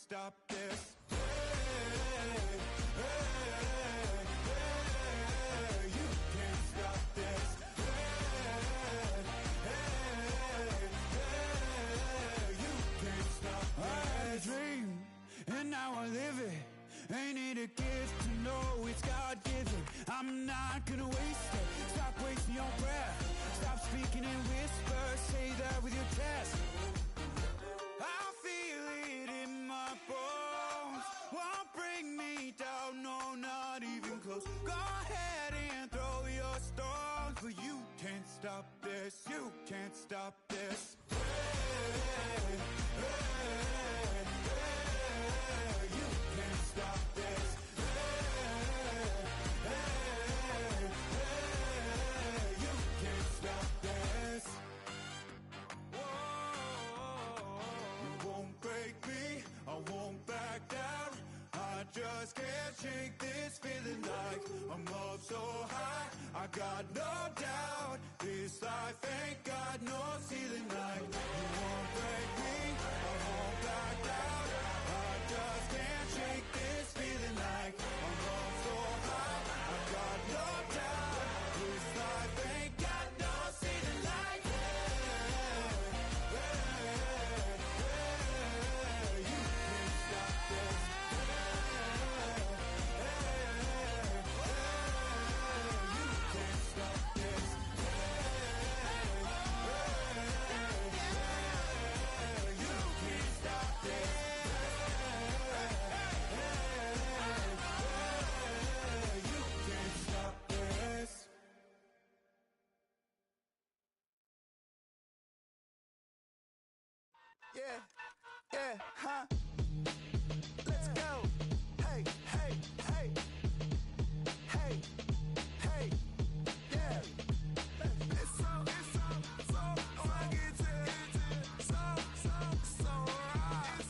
stop this. You can't stop this. You can't stop this. I had a dream, and now I live it. Ain't it a gift to know it's God-given? I'm not gonna waste it. Stop wasting your breath. Stop speaking in whispers. Say that with your chest. I feel it in my bones. Won't bring me down, no, not even close. Go ahead and throw your stones, but you can't stop this. You can't stop this. You can't stop this. You can't stop this. You won't break me, I won't back down. I just can't shake this feeling like I'm up so high. I got no doubt, this life ain't got no ceiling like. You won't break me, I won't back down. I just can't shake this feeling like I'm up so high. I got no doubt, this life ain't got no ceiling like. You can't stop this. You can't stop this. You can't stop this. You can't stop this. Yeah, huh? Let's go. Hey, hey, hey. Hey, hey, yeah. It's so rugged, so right. It's so right. It's so rugged, so right.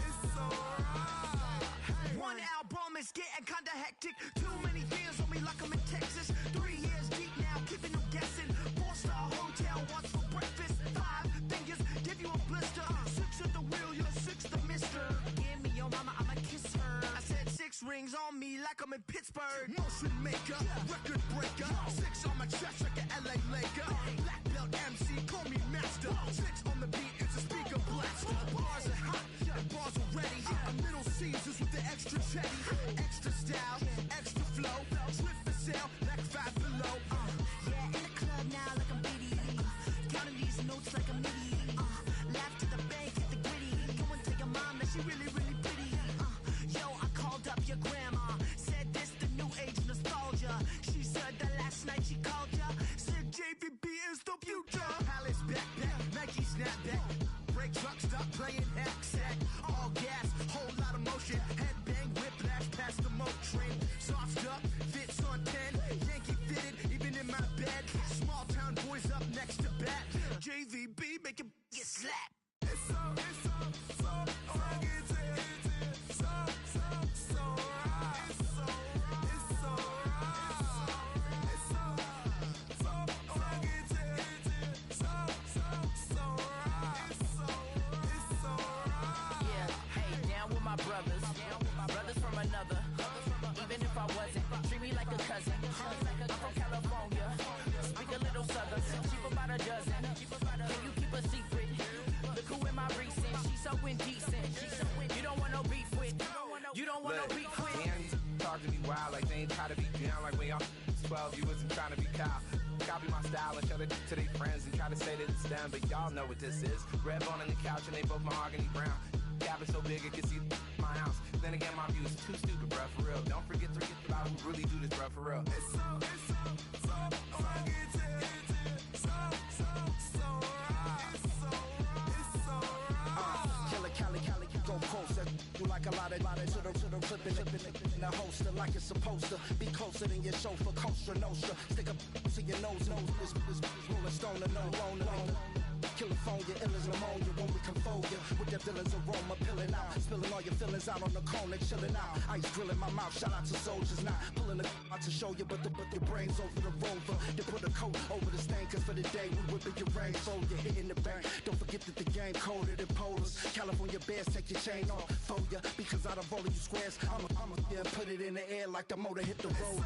It's so right. One album is getting kinda hectic. Too many years on me like I'm in Texas. 3 years deep now, keeping them guessing. 4-star hotel, what's for breakfast? 5 fingers, give you a blister. 6 at the wheel, you're 6 the mister. Give me your mama, I'ma kiss her. I said 6 rings on me like I'm in Pittsburgh. Motion maker, record breaker. 6 on my chest like an LA Laker. Black belt MC, call me master. 6 on the beat, it's a speaker blaster. Bars are hot, and bars are ready. A middle Caesars with the extra chetty. Extra style, extra flow. Swift for sale, like 5 below. Yeah, in the club now like I'm BD. Counting these notes like I'm MIDI. Laugh to the bank, hit the gritty. Go and tell your mom that she really, really pretty. Yo, I called up your grandma. Said this the new age nostalgia. She said that last night she called ya. Said JVB is the future. Palace backpack, Nike snapback. Break truck, stop playing hack sack. All gas, whole lot of motion. Headbang, whiplash, past the moat train. Soft up, fits on 10. Yankee fitted, even in my bed. Small town boys up next to bat. JVB make it get slapped. It's so rugged, so right. It's so right. It's so right. It's so rugged, so right. It's so right. Yeah, hey, down with my brothers. Brothers from another. Even if I wasn't, treat me like a cousin. I'm from California. Speak a little southern. Cheap about a dozen. Can you keep a secret? Look who in my recent. She's so indecent. You don't want no beef with. You don't want no beef with. Damn, these talk to me wild like they ain't try to be down like when y'all 12, you wasn't trying to be Kyle. Copy my style and show it to their friends and try to say that it's them, but y'all know what this is. Red bone on the couch and they both mahogany brown. Cabin so big it can see my house. Then again, my view is too stupid, bruh, for real. Don't forget about who really do this, bruh, for real. It's so rugged, so right. It's so right. Killer Cali, go post that you like a lot of to the clipping in the holster like it's supposed to be closer than your chauffeur, Costa Nostra. Stick up to your nose, this rolling stone and no loner. California, ill as pneumonia when we can fold ya with that villain's aroma, pilling out, spilling all your feelings out on the corner, chilling out. Ice grilling my mouth, shout out to soldiers. Not pulling the out to show you, but your brains over the rover. You put a coat over the stain, cause for the day we whipping your rain. So you're hitting the bank. Don't forget that the game colder than polars. California bears, take your chain off for ya. Because out of all of you squares, I'ma yeah, put it in the air like the motor hit the roller.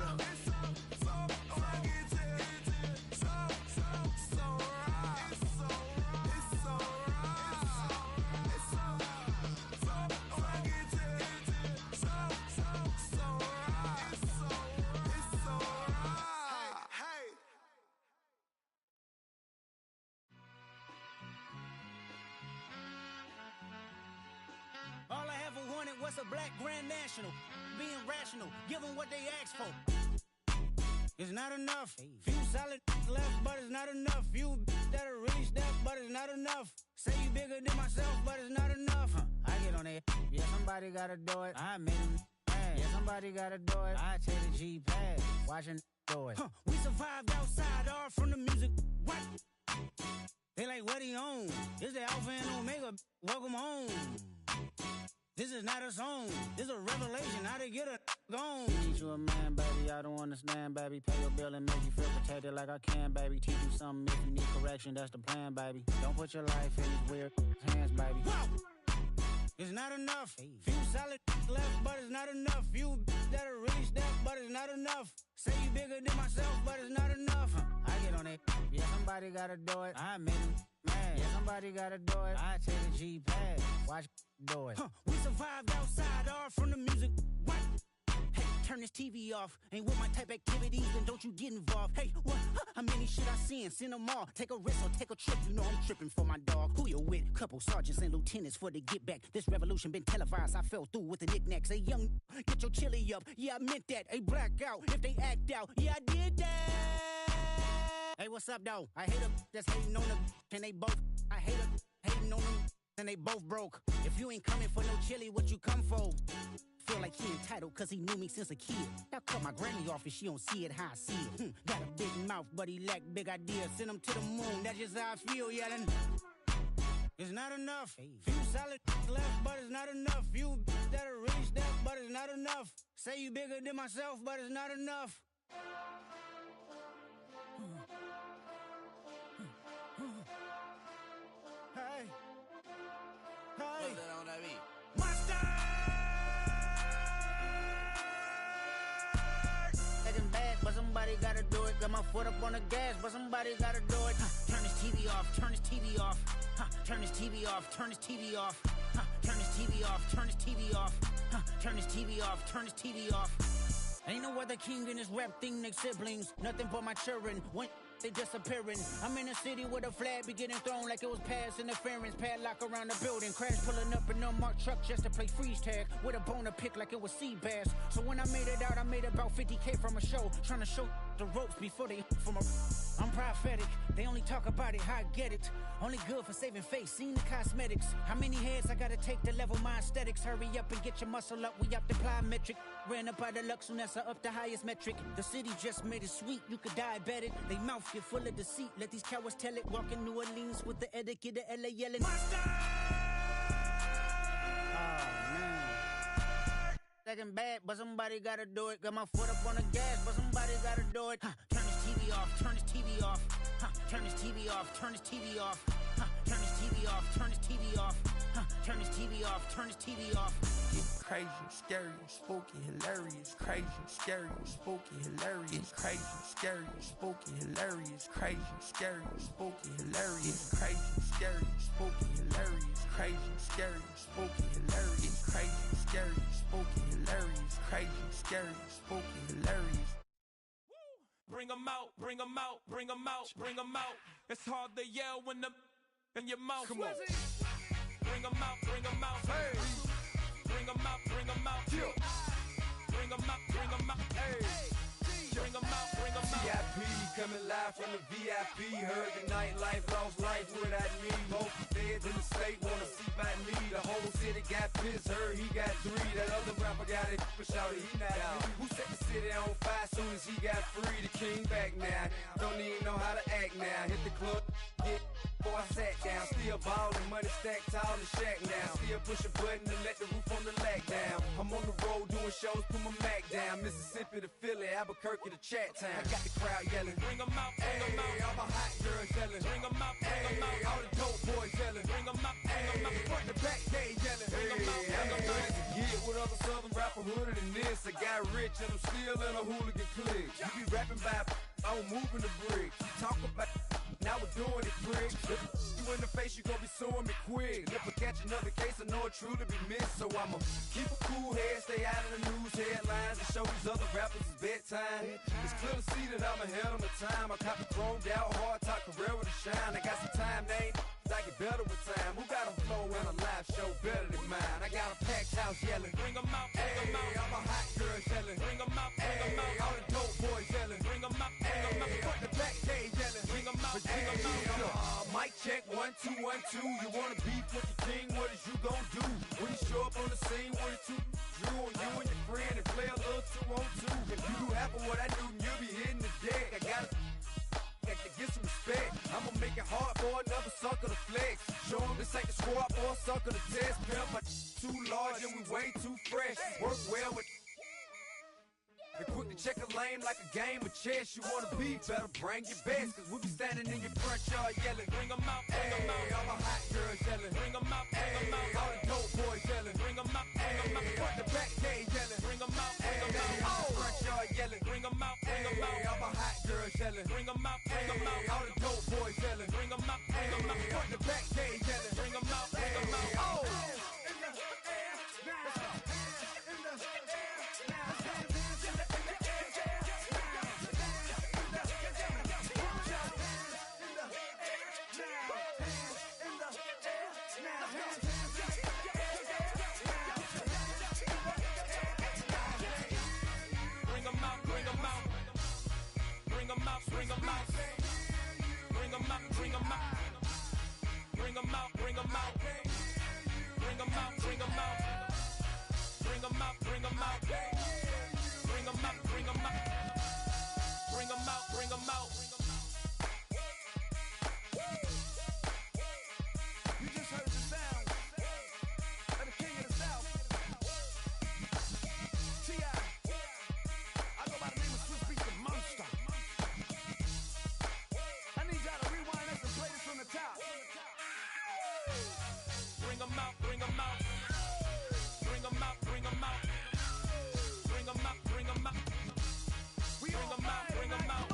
All I ever wanted was a black Grand National. Being rational, give them what they asked for. It's not enough. Few solid left, but it's not enough. Few that'll really step, but it's not enough. Say you bigger than myself, but it's not enough. I get on it. Yeah, somebody gotta do it. I made him mad. Yeah, somebody gotta do it. I take the G-Pad. Watching do it. We survived outside, all from the music. What? They like, what he on? This the Alpha and Omega. Welcome home. This is not a song. This is a revelation. How to get a gone. Teach you a man, baby. I don't understand, baby. Pay your bill and make you feel protected like I can, baby. Teach you something if you need correction. That's the plan, baby. Don't put your life in these weird hands, baby. Whoa! It's not enough. Few solid left, but it's not enough. Few that'll really step, but it's not enough. Say you bigger than myself, but it's not enough. I get on it. Yeah, somebody gotta do it. I made him mad. Yeah, somebody gotta do it. I take the G-Pad. Watch do it. We survived outside, all from the music. What? Hey, turn this TV off. Ain't with my type activities, then don't you get involved. Hey, what? How many shit I seen? Send them all. Take a risk or take a trip. You know I'm tripping for my dog. Who you with? Couple sergeants and lieutenants for the get back. This revolution been televised. I fell through with the knickknacks. Hey, young, get your chili up. Yeah, I meant that. Hey, black out if they act out. Yeah, I did that. Hey, what's up, though? I hate them that's hating on them, and they both. I hate them hating on them, and they both broke. If you ain't coming for no chili, what you come for? Feel like he entitled cause he knew me since a kid. I cut my granny off and she don't see it how I see it. Got a big mouth but he lack big ideas. Send him to the moon, that's just how I feel yelling. It's not enough. Few solid left but it's not enough. Few that'll really step but it's not enough. Say you bigger than myself but it's not enough. Hey. Hey. Monster! Bad, but somebody gotta do it. Got my foot up on the gas, but somebody gotta do it. Turn this TV off, turn this TV off. Turn this TV off, turn this TV off. Turn this TV off, turn this TV off. Turn this TV off, turn this TV off. Ain't no other king in this rap thing, they siblings. Nothing but my children. When they disappearing. I'm in a city with a flag be getting thrown like it was past interference. Padlock around the building. Crash pulling up an unmarked truck just to play freeze tag. With a bone to pick like it was sea bass. So when I made it out, I made about 50K from a show. Trying to show the ropes before they from a... I'm prophetic. They only talk about it, how I get it. Only good for saving face, seen the cosmetics. How many heads I gotta take to level my aesthetics? Hurry up and get your muscle up, we up the plyometric. Ran up out of luck, soon as I up the highest metric. The city just made it sweet, you could diabetic. They mouth get full of deceit, let these cowards tell it. Walk in New Orleans with the etiquette of LA yelling. Monster! Oh, man. Second bad, but somebody gotta do it. Got my foot up on the gas, but somebody gotta do it. Turn this TV off, turn this TV off. Turn this TV off, turn this TV off. Turn this TV off, turn this TV off. Turn this TV off, turn this TV off. It's crazy, scary, spooky, hilarious. Crazy, scary, spooky, hilarious. Crazy, scary, spooky, hilarious. Crazy, scary, spooky, hilarious. Crazy, scary, spooky, hilarious. Crazy, scary, spooky, hilarious. Crazy, scary, spooky, hilarious. Crazy, scary, spooky, hilarious. Bring 'em out, bring 'em out, bring 'em out, bring 'em out. It's hard to yell when the in your mouth. Come on. Bring 'em out, bring 'em out. Hey. Bring 'em out, bring 'em out. Yeah. Bring 'em out, bring 'em out. Hey. Bring 'em out, bring 'em out. VIP coming live from the VIP. Heard the nightlife, lost life without me. Most feds in the state wanna see by me. The whole city got pissed, heard he got 3. That other rapper got it, but shouted he not out. Who set the city on fire soon as he got free? The king back now. Don't even know how to act now. Hit the club, get before I sat down. Still ballin', money stacked tall and shack now. Still push a button to let the roof on the lag down. I'm on the road doing shows, put my Mac down. Mississippi to Philly, Albuquerque to Chat Town. I got the crowd yelling, Bring 'em out, bring 'em out. All my hot girls yelling, Bring 'em out, bring 'em out. all the dope boys yelling, Bring 'em out, bring 'em out. front to back, they yelling, Bring 'em out, bring 'em out. to get with other southern rapper hooded than this. I got rich and I'm still in a hooligan clique. You be rapping by, I'm moving the bricks. You talk about, now we're doing it quick. You in the face, you gon' be suing me quick. If I catch another case, I know it truly be missed. So I'ma keep a cool head, stay out of the news headlines, and show these other rappers it's bedtime. It's clear to see that I'm ahead of my time. I cop the chromed out, hard top career with a shine. I got some time, they ain't I get better with time. Who got a flow and a live show better than mine? I got a packed house yelling, Bring 'em out, bring 'em out. all my hot girls yelling, Bring 'em out, bring 'em out. all the dope boys yelling, Bring 'em out, bring 'em out. front to back, they yelling, Bring 'em out, bring 'em out. mic check, 1, 2, 1, 2. You wanna beef with the king, what is you gon' do? When you show up on the scene, what is you on you and your friend and play a little 2 on 2. If you do half of what I do, then you'll be hitting the deck. I gotta get some respect. I'ma make it hard for another sucker to flex. Show 'em this ain't the squad for a sucker to test. Pimp my too large and we way too fresh. Work well with and quick to check a lane like a game of chess. You wanna be better, bring your best. Cause we be standing in your front yard yelling, Bring 'em out, bring 'em out. all my hot girls yelling, Bring 'em out, bring 'em out. all the dope boys yelling, Bring 'em out, bring 'em out. front to back, they yelling, Bring 'em out, bring 'em out. front yard yelling, Bring 'em out, bring 'em out. all my hot girls yelling, Bring 'em out, bring 'em out. all the dope boys yelling, Bring 'em out, bring 'em out. front to back, they yelling, Bring 'em out, bring 'em out. Bring 'em out, bring 'em out. Bring 'em out, bring 'em out. Bring 'em out, bring 'em out. Bring 'em out, bring 'em out. Bring 'em out, bring 'em out. Bring 'em out, bring 'em out. Bring 'em out, bring 'em out. Bring 'em out, bring 'em out. You just heard the sound of the king of the south. T.I. I go by the name of Swiss Beats the Monster. I need y'all to rewind this and play this from the top. Bring 'em out, bring 'em out. Bring 'em out, bring 'em out. Bring 'em out, bring 'em out. We Bring 'em out, bring 'em out.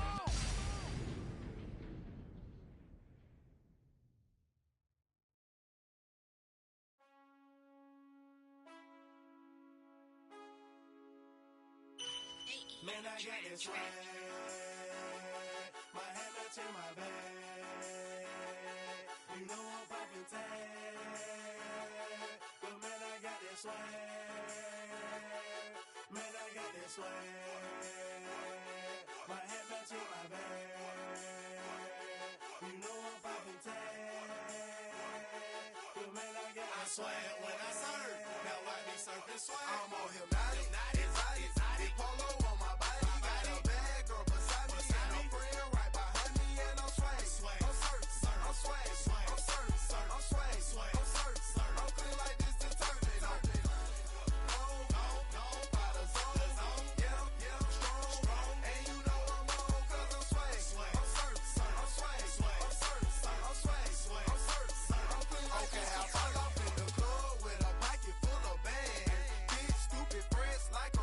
Man, I got this swag. My head matching my bag. You know I'm poppin' tag. But man, I got this swag. Man, I got this swag. My head matching my bag. You know I'm poppin' tag. But man, I got this swag when I surf. Now I be surfing swag. I'm on hypnotic. Big polo on my body. Got a bad girl beside me. And a friend right behind me. And I'm swag. I'm surf. I'm swag. I'm surf. I'm swag. I'm surf. I'm clean like this detergent. By the zone. Yeah, strong. And you know I'm on 'cause I'm swag. I'm surf. I'm swag. I'm surf. I'm swag. I'm surf. I'm clean like this. Okay, I fall off in the club with a pocket full of bags. Big stupid friends like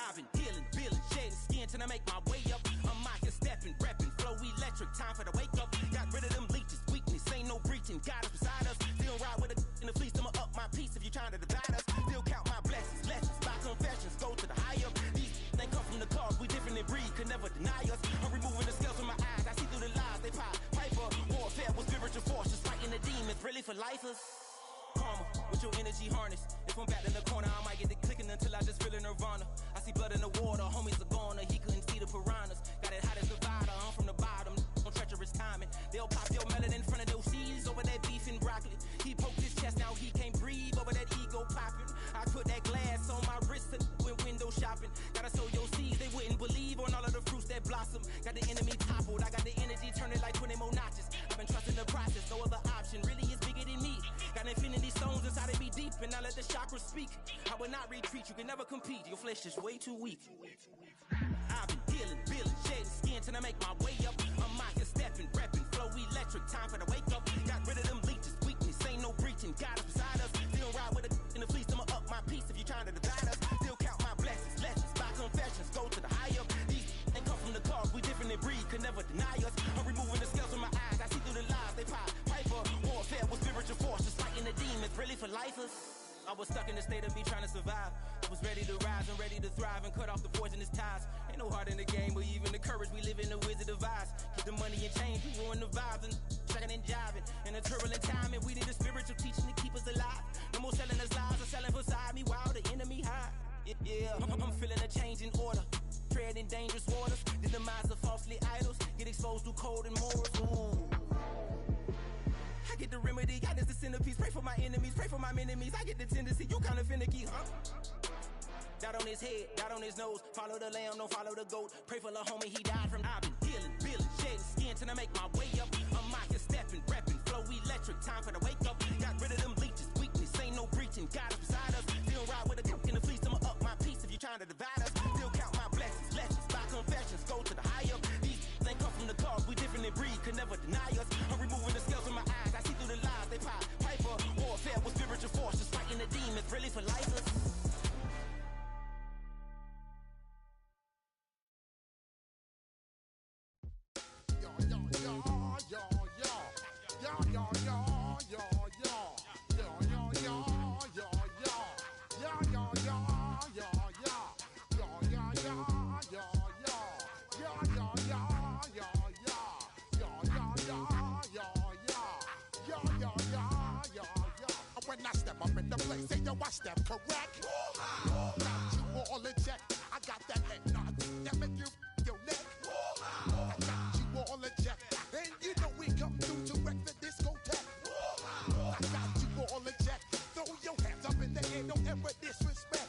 I've been dealing, feeling, shedding skin till I make my way up. I'm mocking, stepping, repping, flow electric, time for the wake up. Got rid of them leeches, weakness, ain't no breaching. God is beside us, still ride with a in the fleece. I'ma up my piece if you trying to divide us. Still count my blessings, lessons, by confessions, go to the high up. These they come from the cause, we different in breed, could never deny us. I'm removing the scales from my eyes, I see through the lies they pop. Piper, warfare with spiritual force, just fighting the demons, really for lifers. Karma, with your energy harness. If I'm back in the corner, I might get the clicking until I just feel a nirvana. I see blood in the water, homies are gone, he couldn't see the piranhas. Got it hot as Nevada, I'm from the bottom, on treacherous timing. They'll pop your melon in front of those seeds over that beef and broccoli. He poked his chest, now he can't breathe over that ego popping. I put that glass on my wrist and went window shopping. Gotta sow your seeds, they wouldn't believe on all of the fruits that blossom. Got the enemy toppled, I got the energy turning like 20 more notches. I've been trusting the process, no other option really is bigger than me. Got infinity stones inside of me deep, and I let the chakras speak. I will not retreat, you can never compete, your flesh is way too weak. I've been dealing, feeling, shedding skin till I make my way up. I'm mocking, stepping, repping, flow electric, time for the wake up. Got rid of them leeches, weakness, ain't no breaching. God is beside us, still ride with a in the fleece. I'ma up my piece if you trying to divide us. Still count my blessings, lessons, by confessions, go to the high up. These ain't come from the cause, we different in breed, could never deny us. I'm removing the scales from my eyes, I see through the lies they pop. Piper, warfare with spiritual force, just fighting the demons, really for lifers. I was stuck in the state of me trying to survive. I was ready to rise and ready to thrive and cut off the poisonous ties. Ain't no heart in the game, but even the courage we live in the Wizard of Oz. Keep the money and change, we ruin the vibes and checking and jiving. In a turbulent time, and we need a spiritual teaching to keep us alive. No more selling us lies or selling beside me while the enemy hide. Yeah, I'm feeling a change in order. Treading dangerous waters. The demise of falsely idols. Get exposed through code and morals. Ooh. I get the remedy, God is the centerpiece. Pray for my enemies, pray for my enemies. I get the tendency, you kinda finicky, huh? Dot on his head, dot on his nose. Follow the lamb, don't follow the goat. Pray for the homie, he died from. I've been dealing, feeling, shedding skin till I make my way up. I'm mocking, stepping, repping, flow electric, time for the wake up. Got rid of them leeches, weakness, ain't no breaching. God is beside us, still ride with a in the fleece. I'ma up my piece if you trying to divide us. Still count my blessings, lessons, by confessions, go to the high up. These ain't come from the cause, we different in breed, could never deny us. I'm removing the scales from my eyes, I see through the lies they pop. Piper, warfare with spiritual force, just fighting the demons, really for lifers. When I step up in the place, say yo, I step correct. Got you all in check. I got that head nod that make you your neck. I got you all in check, and you know we come through to wreck the discotheque. I got you all in check. Throw your hands up in the air, don't ever disrespect.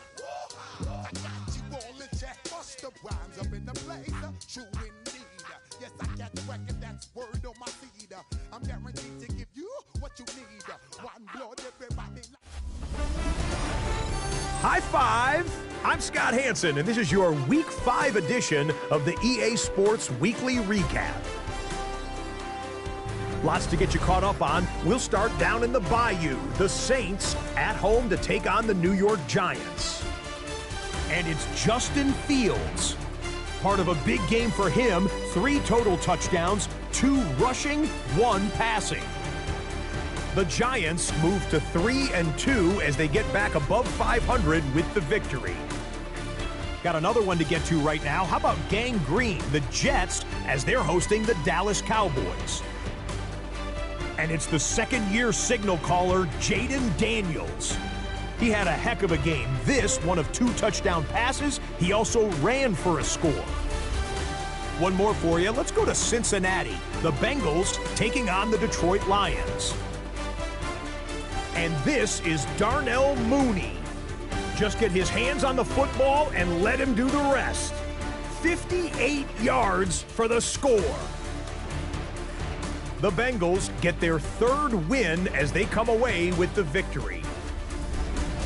I got you all in check. Bust the rhymes up in the place, true indeed. Yes, I got the record, that's word on my feed. I'm guaranteed to give you what you need. One blood, everybody. High five! I'm Scott Hansen, and this is your Week 5 edition of the EA Sports Weekly Recap. Lots to get you caught up on. We'll start down in the Bayou. The Saints at home to take on the New York Giants. And it's Justin Fields. Part of a big game for him, 3 total touchdowns, 2 rushing, 1 passing. The Giants move to 3-2 as they get back above 500 with the victory. Got another one to get to right now. How about Gang Green, the Jets, as they're hosting the Dallas Cowboys? And it's the second-year signal caller, Jaden Daniels. He had a heck of a game. This, one of 2 touchdown passes. He also ran for a score. One more for you. Let's go to Cincinnati. The Bengals taking on the Detroit Lions. And this is Darnell Mooney. Just get his hands on the football and let him do the rest. 58 yards for the score. The Bengals get their 3rd win as they come away with the victory.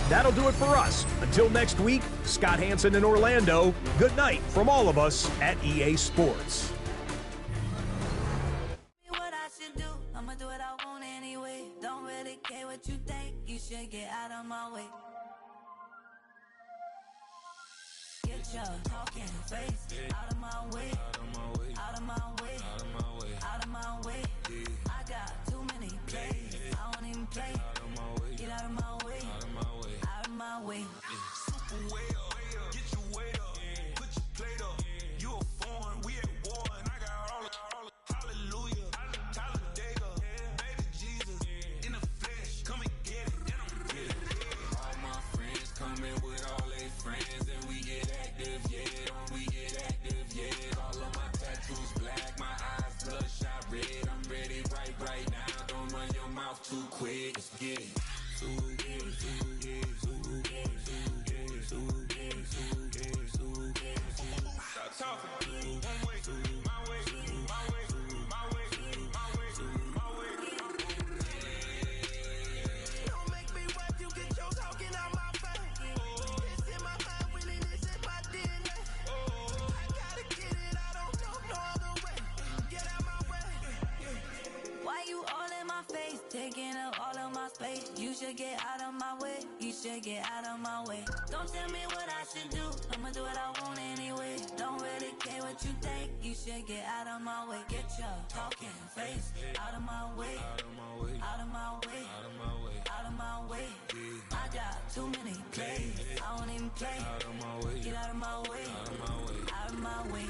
That'll do it for us. Until next week, Scott Hansen in Orlando. Good night from all of us at EA Sports. What I should do, I'ma do what I want anyway. Don't really care what you think, you should get out of my way. Get your talking face out of my way. Out of my way. Out of my way. Out of my way. Out of my way. I got too many plays. I don't even play. Out of my way. Get out of my way. Out of my way. Out of my way. Super way up. Get your weight up. Put your plate up. You a foreign. We at war. And I got all the hallelujah. Talladega. Baby Jesus. In the flesh. Come and get it. And I'm get it. All my friends coming with all their friends. And we get active, yeah. Don't we get active, yeah. All of my tattoos black. My eyes bloodshot red. I'm ready right now. Don't run your mouth too quick. Let's get it. Stop talking. One way, my way, my way, my way, my way, my way. Don't make me wipe you, get your talking out my face. It's in my mind, winning this in my DNA. I gotta get it, I don't know no other way. Get out my way. Why you all in my face, taking up all of my space? You should get out of my way. You should get out of my way. Don't tell me what I should do. I'ma do what I want anyway. Don't really care what you think. You should get out of my way. Get your talking face out of my way. Out of my way. Out of my way. Out of my way. Out of my way. I got too many plays. I don't even play. Out of my way. Get out of my way. Out of my way. Out of my way.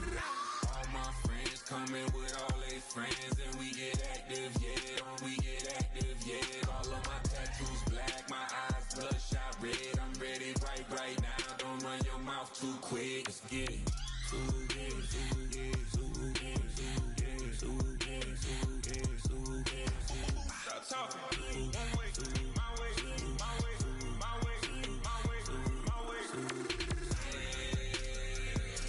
All my friends coming with all their friends. And we get active, yeah. Don't we get active, yeah. All of my tattoos black. My eyes bloodshot red. I'm ready right now. Don't run your mouth too quick. Let's get it. Stop talking. One way, my way, my way, my way, my way, my way.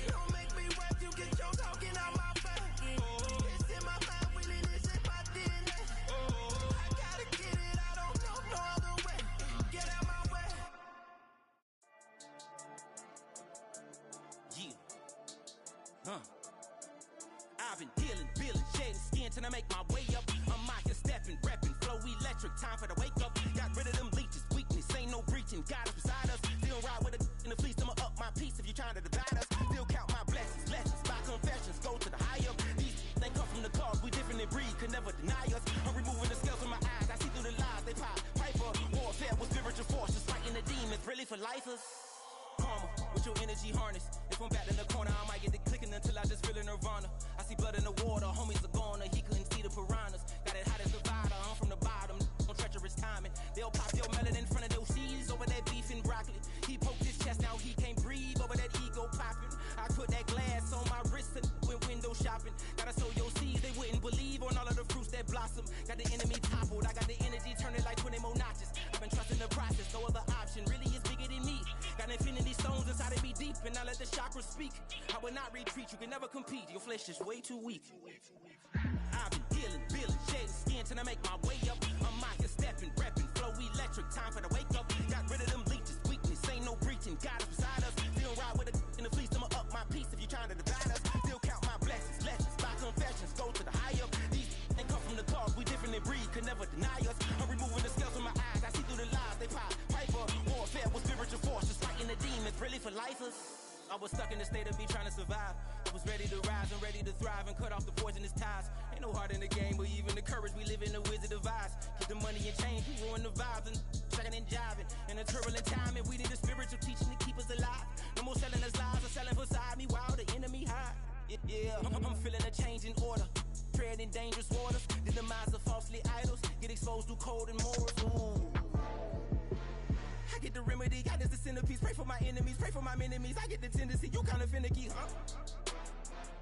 Don't make me wipe you, get your talking out my face. It's in my mind, winning this in my DNA. I gotta get it, I don't know no other way. Get out my way. Yeah. I've been dealing, shedding skin till I make my way up. I'm mocking, stepping, repping, flow electric. Time for the wake up. Got rid of them leeches, weakness, ain't no breaching. God is beside us. Still ride with a in the fleece. I'ma up my piece if you trying to divide us. Still count my blessings, lessons, by confessions, go to the high up. These they come from the cause, we different in breed, could never deny us. I'm removing the scales from my eyes. I see through the lies they pop. Piper, warfare with spiritual forces, fighting the demons, really for lifers. Karma, with your energy harness. If I'm back in the corner, I might get it clicking until I just feel a nirvana. I see blood in the water, homies are gone, he couldn't see the piranhas. Got it hot as Nevada, I'm from the bottom, on treacherous timing. They'll pop your melon in front of those seeds over that beef and broccoli. He poked his chest, now he can't breathe over that ego popping. I put that glass on my wrist and went window shopping. Gotta sow your seeds, they wouldn't believe on all of the fruits that blossom. Got the enemy toppled, I got the energy turning like 20 more notches. I've been trusting the process, no other option really is bigger than me. Got infinity stones inside of me deep, and I let the chakras speak. I will not retreat, you can never compete, your flesh is way too weak. I've been dealing, shedding skin till I make my way up. I'm mocking, stepping, repping, flow electric. Time for the wake up. Got rid of them leeches, weakness, ain't no breaching. God is beside us. Still ride with a in the fleece. I'ma up my piece if you trying to divide us. Still count my blessings, lessons, by confessions, go to the high up. These ain't come from the cause, we different in breed, could never deny us. I'm removing the scales from my eyes. I see through the lies they pop. Piper, warfare with spiritual forces, fighting the demons, really for lifers. I was stuck in the state of me trying to survive. I was ready to rise and ready to thrive and cut off the poisonous ties. Ain't no heart in the game, but even the courage we live in the wizard of Oz. Keep the money and change, we ruin the vibes and checking and jiving. In a turbulent time, and we need a spiritual teaching to keep us alive. No more selling us lies or selling beside me while the enemy hide. Yeah, I'm feeling a change in order. Treading dangerous waters, the demise of falsely idols. Get exposed through cold and morals. Ooh. I get the remedy, God is the centerpiece. Pray for my enemies, pray for my enemies. I get the tendency, you kinda finicky, huh?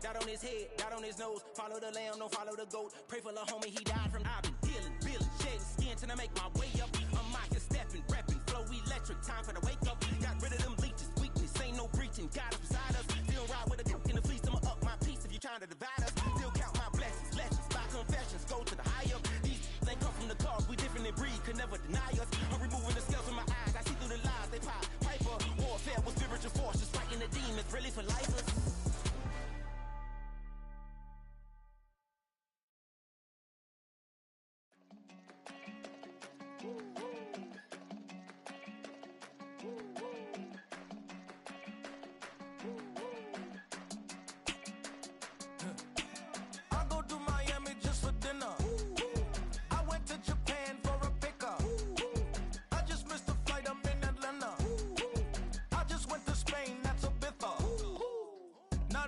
Dot on his head, dot on his nose. Follow the lamb, don't follow the goat. Pray for the homie, he died from. I've been dealing, shedding skin till I make my way up. I'm mocking, stepping, repping, flow electric. Time for the wake up. Got rid of them leeches, weakness, ain't no breaching. God is beside us. Still ride with a in the fleece. I'ma up my piece if you trying to divide us. Still count my blessings, lessons, by confessions, go to the high up. These ain't come from the cause, we different in breed, could never deny us. I'm removing the scales from my eyes. I see through the lies they pop. Piper, warfare with spiritual forces, fighting the demons, really for lifers.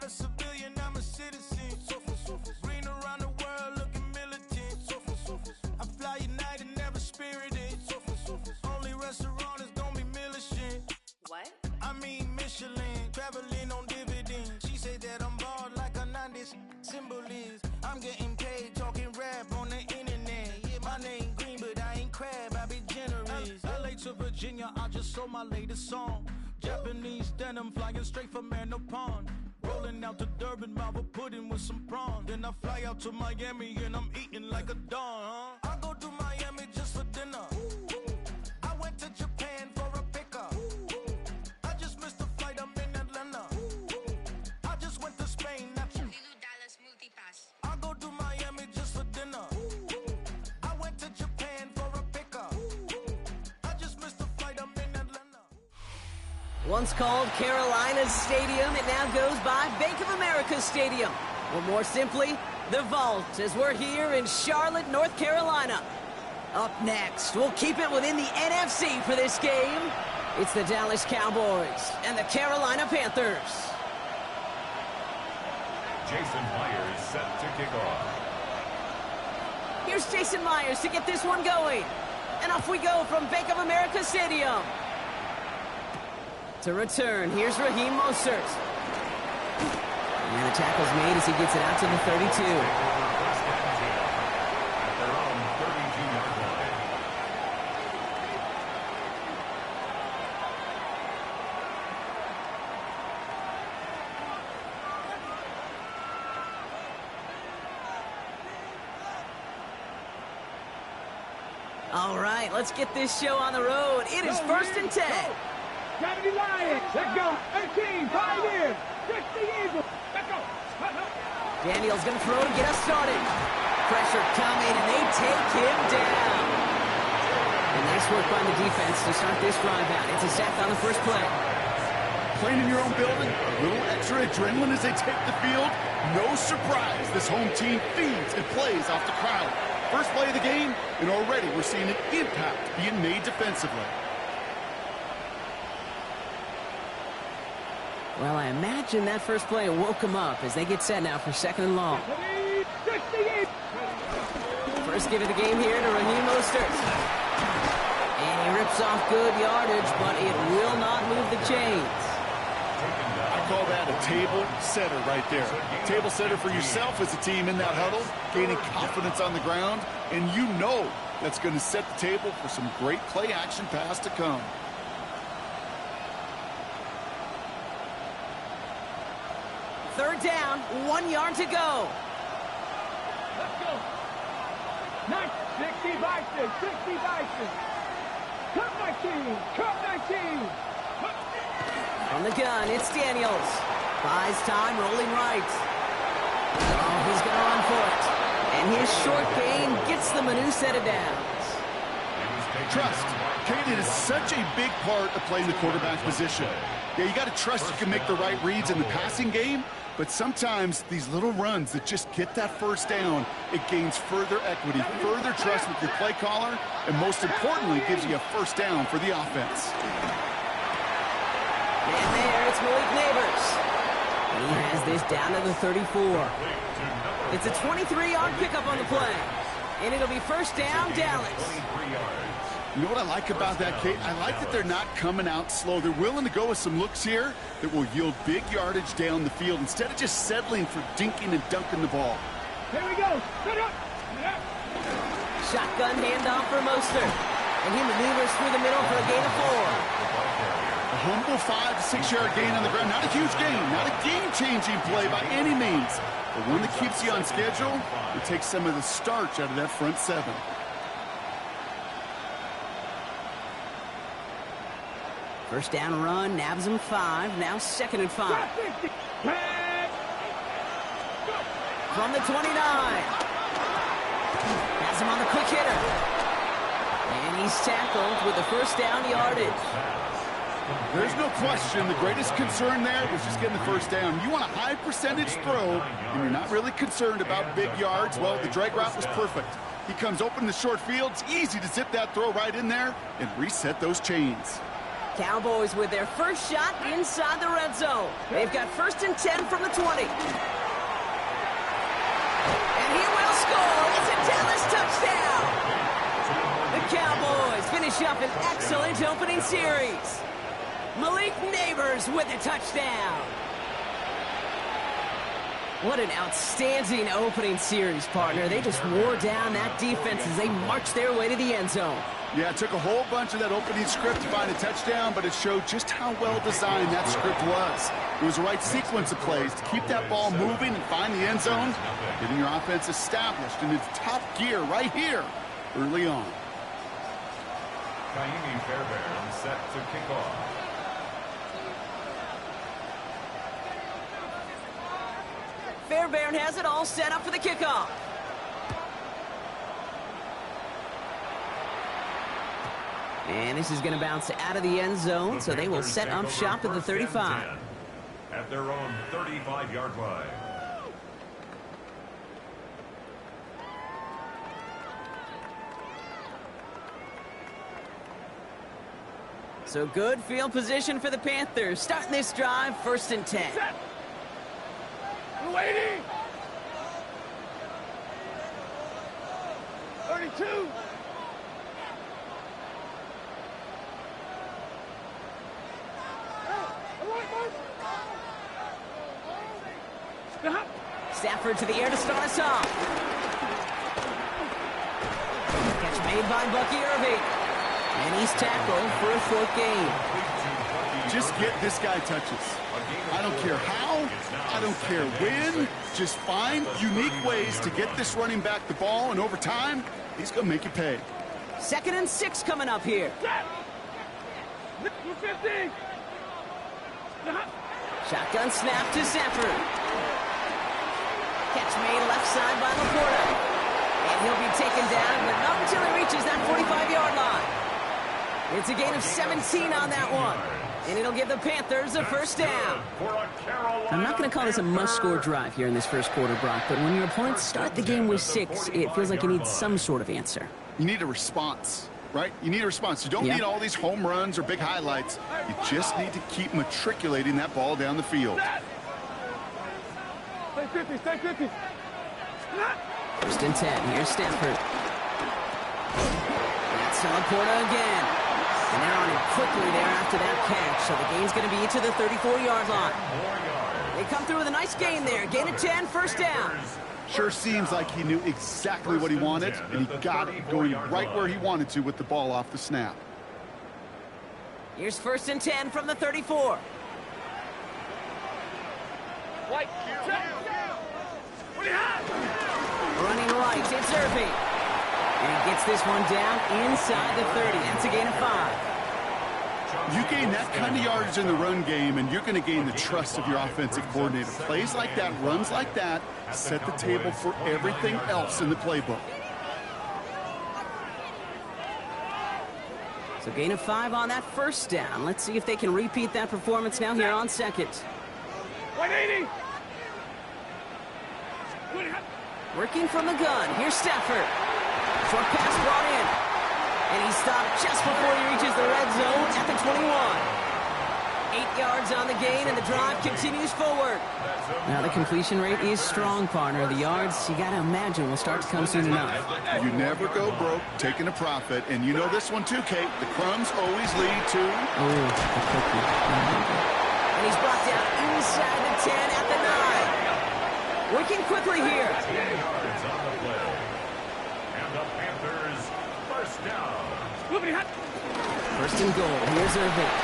not a civilian, I'm a citizen. Green around the world looking militant. I fly United, never spirited. Only restaurant is gonna be militant. What? I mean Michelin, traveling on dividends. She said that I'm bald like a 90s symbol is. I'm getting paid talking rap on the internet. Yeah, my name green, but I ain't crab, I be generous. LA to Virginia, I just sold my latest song. Japanese denim flying straight from Pond. Rolling out to Durban, Marvel pudding with some prawns. Then I fly out to Miami and I'm eating like a don, huh? I go to Miami just for dinner. I went to Japan for a pickup. I just missed the flight, I'm in Atlanta. I just went to Spain, that's I go to Miami just for dinner. I went to Japan for a pickup. I just missed the flight, I'm in Atlanta. Once called Carolina Stadium, it now goes by Bank of America Stadium. Or more simply, the Vault, as we're here in Charlotte, North Carolina. Up next, we'll keep it within the NFC for this game. It's the Dallas Cowboys and the Carolina Panthers. Jason Myers set to kick off. Here's Jason Myers to get this one going. And off we go from Bank of America Stadium. To return, here's Raheem Mostert. And the tackle's made as he gets it out to the 32. At their own 32-yard line. All right, let's get this show on the road. It is 1st and 10. 70 Lions, let's go. 18, Pioneers, 60 Eagles, let's go. Daniel's going to throw to get us started. Pressure coming, and they take him down. And nice work by the defense to start this drive out. It's a sack on the first play. Playing in your own building, a little extra adrenaline as they take the field. No surprise, this home team feeds and plays off the crowd. First play of the game, and already we're seeing an impact being made defensively. Well, I imagine that first play woke them up as they get set now for 2nd and long. First give of the game here to Raheem Mostert. And he rips off good yardage, but it will not move the chains. I call that a table setter right there. Table setter for yourself as a team in that huddle, gaining confidence on the ground, and you know that's going to set the table for some great play action pass to come. Third down, 1 yard to go. Let's go. 60 Bison, 60 Bison. Cut 19, cut 19. From the gun, it's Daniels. Buys time, rolling right. Oh, he's going to run for it. And his short gain gets them a new set of downs. Trust. Kate, is such a big part of playing the quarterback position. Yeah, you got to trust you can make the right reads in the passing game, but sometimes these little runs that just get that first down, it gains further equity, further trust with your play caller, and most importantly, gives you a first down for the offense. And there, it's Malik Neighbors. And he has this down to the 34. It's a 23-yard pickup on the play. And it'll be first down, Dallas. You know what I like about that, Kate? I like that they're not coming out slow. They're willing to go with some looks here that will yield big yardage down the field instead of just settling for dinking and dunking the ball. Here we go. Set up. Shotgun handoff for Mostert. And he maneuvers through the middle for a gain of 4. A humble 5 to 6 yard gain on the ground. Not a huge gain, not a game-changing play by any means, but one that keeps you on schedule. It takes some of the starch out of that front 7. First down run, nabs him 5, now 2nd and 5. From the 29. Has him on the quick hitter. And he's tackled with the first down yardage. There's no question the greatest concern there was just getting the first down. You want a high percentage throw, and you're not really concerned about big yards. Well, the drag route was perfect. He comes open in the short field. It's easy to zip that throw right in there and reset those chains. Cowboys with their first shot inside the red zone. They've got 1st and 10 from the 20. And he will score. It's a Dallas touchdown. The Cowboys finish up an excellent opening series. Malik Neighbors with a touchdown. What an outstanding opening series, partner. They just wore down that defense as they marched their way to the end zone. Yeah, it took a whole bunch of that opening script to find a touchdown, but it showed just how well designed that script was. It was the right sequence of plays to keep that ball moving and find the end zone, getting your offense established in its top gear right here early on. Kaimi Fairbairn set to kick off. Fairbairn has it all set up for the kickoff. And this is going to bounce out of the end zone, so they will set up shop at the 35. At their own 35-yard line. So good field position for the Panthers. Starting this drive, 1st and 10. Set. Waiting. 32. Stafford to the air to start us off. Catch made by Bucky Irving. And he's tackled for a 4th gain. Just get this guy touches. I don't care how, I don't care when. Just find unique ways to get this running back the ball, and over time, he's going to make you pay. 2nd and 6 coming up here. Shotgun snap to Stafford. Catch made left side by Laporta. And he'll be taken down, but not until he reaches that 45-yard line. It's a gain of 17 on that one. And it'll give the Panthers a 1st down. I'm not going to call this a must-score drive here in this first quarter, Brock, but when your opponents start the game with 6, it feels like you need some sort of answer. You need a response, right? You need a response. You don't need all these home runs or big highlights. You just need to keep matriculating that ball down the field. Stay 50, stay 50. 1st and 10. Here's Stafford. That's Laporta again. And they're on him quickly there after that catch. So the game's going to be to the 34-yard line. They come through with a nice gain there. Gain of 10, 1st down. Sure seems like he knew exactly what he wanted, and he got it going right where he wanted to with the ball off the snap. Here's 1st and 10 from the 34. White, running right, it's Irving. And he gets this one down inside the 30. That's a gain of 5. You gain that kind of yardage in the run game, and you're going to gain the trust of your offensive coordinator. Plays like that, runs like that, set the table for everything else in the playbook. So gain of 5 on that 1st down. Let's see if they can repeat that performance now here on 2nd. 180. Working from the gun. Here's Stafford. Short pass brought in. And he stopped just before he reaches the red zone at the 21. 8 yards on the gain, and the drive continues forward. Now the completion rate is strong, partner. The yards, you got to imagine, will start to come soon enough. You never go broke taking a profit. And you know this one too, Kate. The crumbs always lead to... Oh, the cookie. And he's brought down inside the 10 at the 9. Working quickly here. 10 yards on the play. And the Panthers, 1st down. 1st and goal. Here's Irving.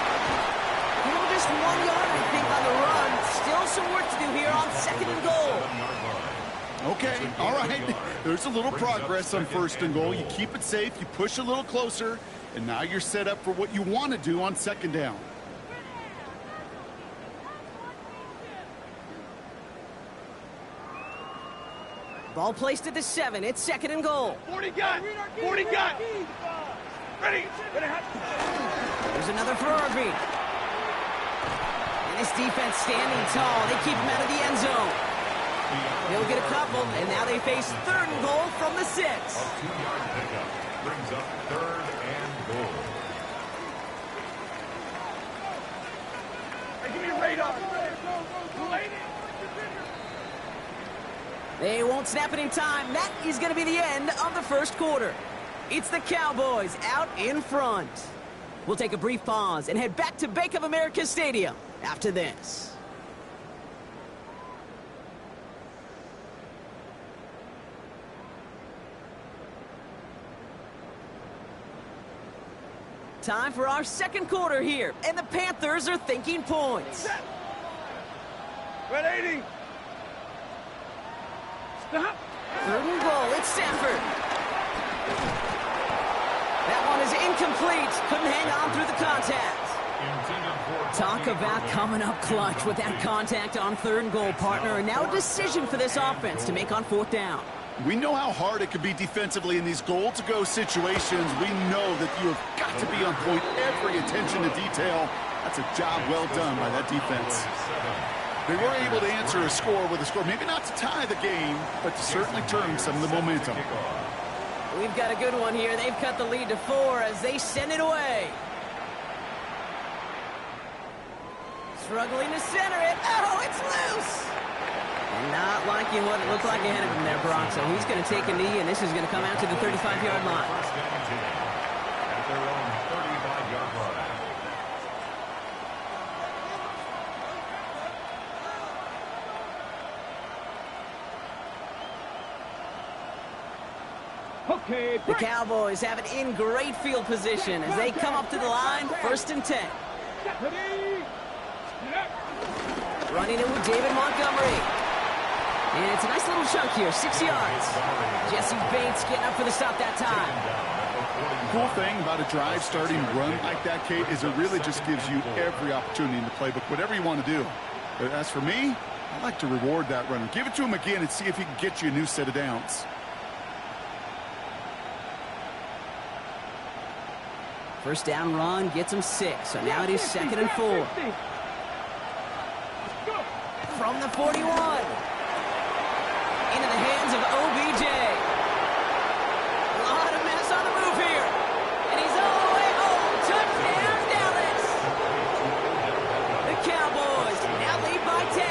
You know, just 1 yard, I think, on the run. Still some work to do here on 2nd and goal. Okay, all right. There's a little progress on 1st and goal. You keep it safe, you push a little closer, and now you're set up for what you want to do on 2nd down. Ball placed at the 7. It's 2nd and goal. 40 gun. 40 gun. Ready. There's another for Irving. And this defense standing tall. They keep him out of the end zone. He'll get a couple, and now they face 3rd and goal from the 6. A 2-yard pickup brings up 3rd and goal. They won't snap it in time. That is going to be the end of the first quarter. It's the Cowboys out in front. We'll take a brief pause and head back to Bank of America Stadium after this. Time for our second quarter here, and the Panthers are thinking points. Red 80. Stop. Third and goal, it's Stafford. That one is incomplete. Couldn't hang on through the contact. Talk about coming up clutch with that contact on third and goal, partner. And now a decision for this offense to make on fourth down. We know how hard it could be defensively in these goal-to-go situations. We know that you have got to be on point, every attention to detail. That's a job well done by that defense. They were able to answer a score with a score, maybe not to tie the game, but to certainly turn some of the momentum. We've got a good one here. They've cut the lead to 4 as they send it away. Struggling to center it. Oh, it's loose. And not liking what it looked like ahead of him there, Brock. So he's going to take a knee, and this is going to come out to the 35-yard line. At their own 35-yard line. Okay, the Cowboys have it in great field position as they come up to the line, 1st and 10. Running it with David Montgomery. And it's a nice little chunk here, 6 yards. Jesse Bates getting up for the stop that time. Cool thing about a drive starting run like that, Kate, is it really just gives you every opportunity in the playbook, whatever you want to do. But as for me, I like to reward that runner. Give it to him again and see if he can get you a new set of downs. First down run gets him 6, so now it is 2nd and 4. From the 41. Into the hands of OBJ. A lot of mess on the move here. And he's all the way home. Touchdown, Dallas. The Cowboys now lead by 10.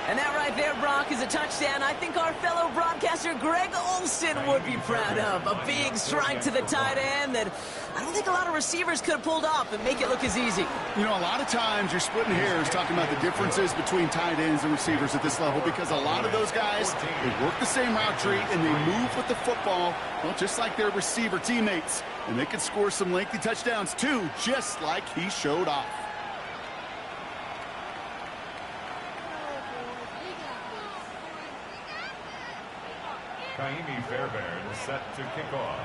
And that right there, Brock, is a touchdown I think our fellow broadcaster Greg Olson would be proud of. A big strike to the tight end that I don't think a lot of receivers could have pulled off and make it look as easy. You know, a lot of times you're splitting hairs talking about the differences between tight ends and receivers at this level because a lot of those guys, they work the same route tree and they move with the football, well, just like their receiver teammates. And they can score some lengthy touchdowns too, just like he showed off. Kaimi Fairbairn set to kick off.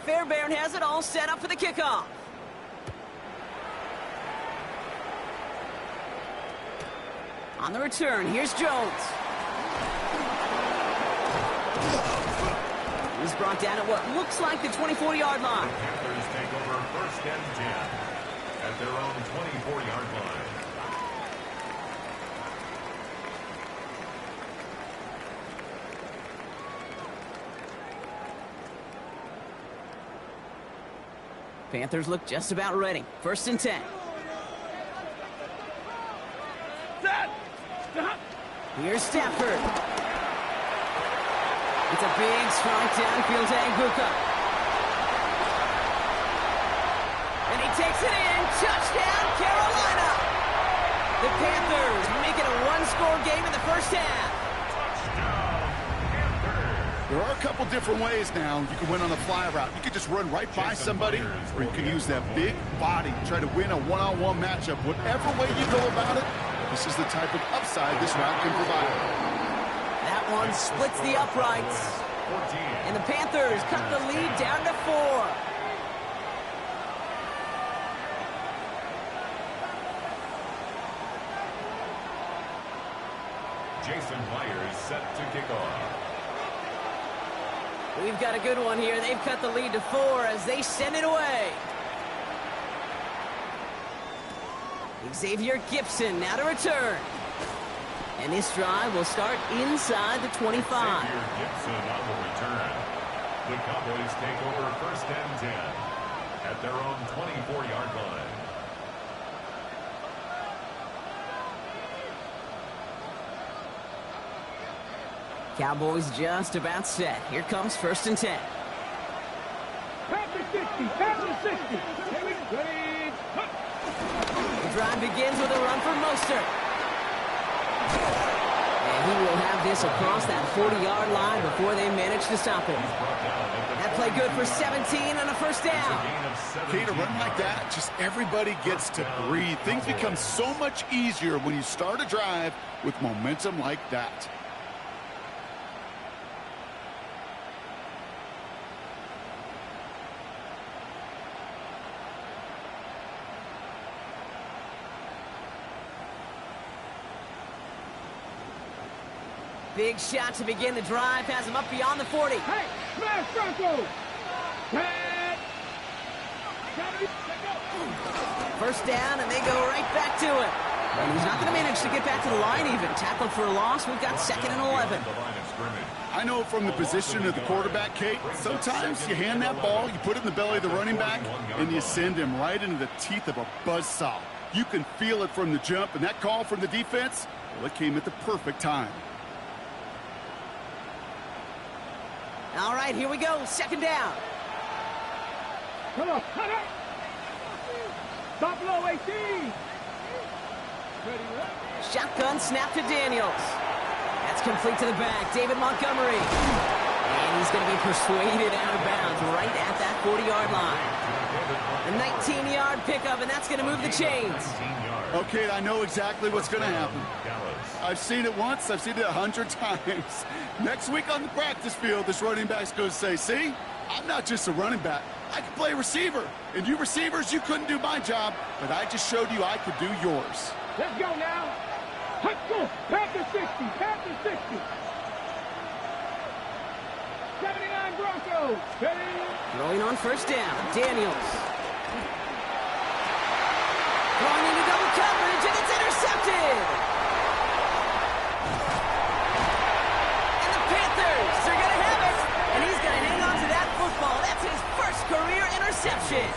Fairbairn has it all set up for the kickoff. On the return, here's Jones. He's brought down at what looks like the 24-yard line. The Panthers take over 1st and 10 at their own 24-yard line. Panthers look just about ready. 1st and 10. Here's Stafford. It's a big strike downfield to Anguka. And he takes it in. Touchdown, Carolina. The Panthers make it a one-score game in the first half. There are a couple different ways now. You can win on the fly route. You can just run right by somebody, or you can use that big body, try to win a one-on-one matchup. Whatever way you go about it, this is the type of upside this route can provide. That one splits the uprights. And the Panthers cut the lead down to 4. Jason Myers set to kick off. We've got a good one here. They've cut the lead to 4 as they send it away. Xavier Gibson now to return. And this drive will start inside the 25. Xavier Gibson on the return. The Cowboys take over 1st and 10 at their own 24-yard line. Cowboys just about set. Here comes 1st and 10. Panthers 60, Panthers 60. Ready, The drive begins with a run for Mostert. And he will have this across that 40-yard line before they manage to stop him. That play good for 17 and a 1st down. Kate, a run like that, just everybody gets to breathe. Things become so much easier when you start a drive with momentum like that. Big shot to begin the drive. Has him up beyond the 40. Hey, smash Bronco! 1st down, and they go right back to it. And he's not going to manage to get back to the line even. Tackled for a loss. We've got 2nd and 11. I know from the position of the quarterback, Kate, sometimes you hand that ball, you put it in the belly of the running back, and you send him right into the teeth of a buzzsaw. You can feel it from the jump, and that call from the defense, well, it came at the perfect time. All right, here we go. 2nd down. Come on, cut it! Stop low, 18! Shotgun snap to Daniels. That's complete to the back. David Montgomery. And he's going to be persuaded out of bounds right at that 40-yard line. A 19-yard pickup, and that's going to move the chains. Okay, I know exactly what's going to happen. I've seen it once. I've seen it 100 times. Next week on the practice field, this running back's going to say, see, I'm not just a running back. I can play receiver. And you receivers, you couldn't do my job, but I just showed you I could do yours. Let's go now. Let's go. Panthers 60, Panthers 60. 79 Broncos. Throwing on 1st down. Daniels. Throwing into double coverage, and it's intercepted. And the Panthers are going to have it. And he's going to hang on to that football. That's his 1st career interception.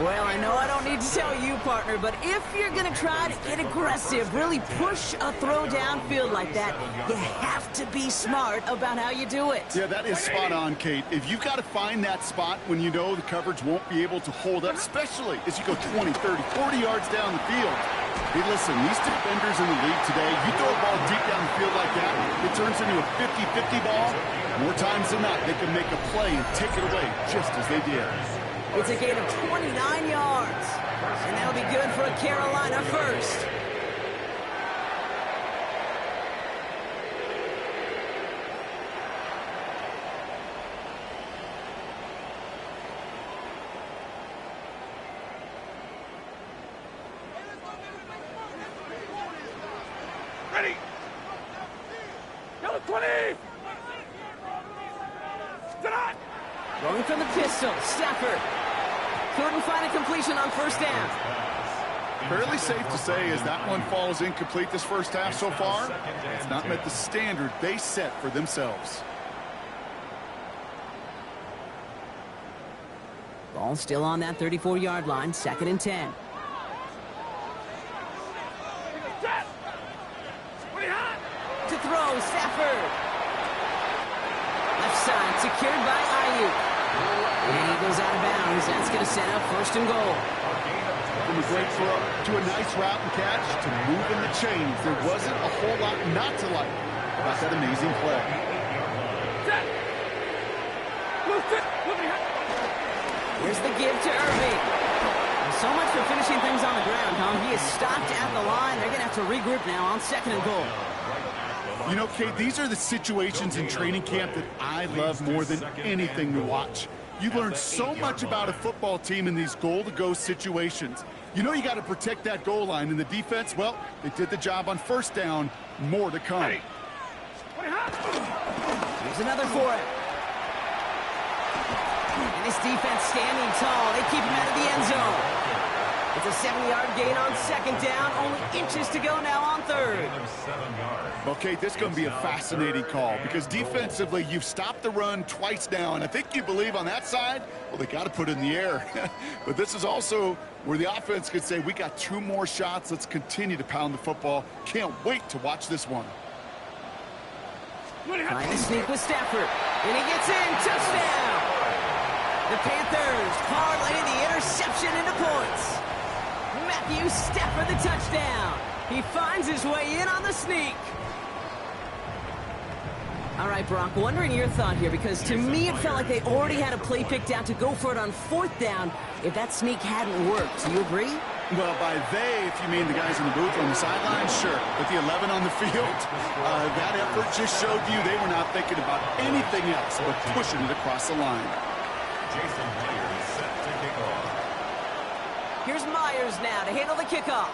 Well, I know I don't need to tell you, partner, but if you're going to try to get aggressive, really push a throw downfield like that, you have to be smart about how you do it. Yeah, that is spot on, Kate. If you've got to find that spot when you know the coverage won't be able to hold up, especially as you go 20, 30, 40 yards down the field. Hey, listen, these defenders in the league today, you throw a ball deep down the field like that, it turns into a 50-50 ball. More times than not, they can make a play and take it away just as they did. It's a gain of 29 yards. And that'll be good for a Carolina 1st. Ready! Yellow 20! Going from the pistol, Stafford. Couldn't find a completion on 1st down. Fairly safe to say as that one falls incomplete this 1st half so far, it's not met the standard they set for themselves. Ball still on that 34-yard line, 2nd and 10. To throw, Stafford. Left side, secured by Ayuk. And he goes out of bounds. That's going to set up 1st and goal. From a great throw to a nice route and catch to moving the chains. There wasn't a whole lot not to like about that amazing play. Here's the give to Irving. So much for finishing things on the ground, huh? He is stopped at the line. They're going to have to regroup now on 2nd and goal. You know, Kate, these are the situations in training camp that I love more than anything to watch. You learn so much about a football team in these goal-to-go situations. You know you got to protect that goal line, and the defense, well, they did the job on 1st down. More to come. Here's another for it. This defense standing tall. They keep him out of the end zone. It's a 7-yard gain on second down. Only inches to go now on third. Okay, this is going to be a fascinating call because defensively, you've stopped the run twice now, and I think you believe on that side, well, they got to put it in the air. But this is also where the offense could say, we got 2 more shots. Let's continue to pound the football. Can't wait to watch this one. Trying to sneak with Stafford. And he gets in. Touchdown! The Panthers parlay the interception into points. Matthew Stafford the touchdown. He finds his way in on the sneak. All right, Brock, wondering your thought here, because to me it felt like they already had a play picked out to go for it on 4th down if that sneak hadn't worked. Do you agree? Well, by they, if you mean the guys in the booth on the sideline, sure. But the 11 on the field, that effort just showed you they were not thinking about anything else but pushing it across the line. Jason Myers set to kick off. Here's Myers now to handle the kickoff.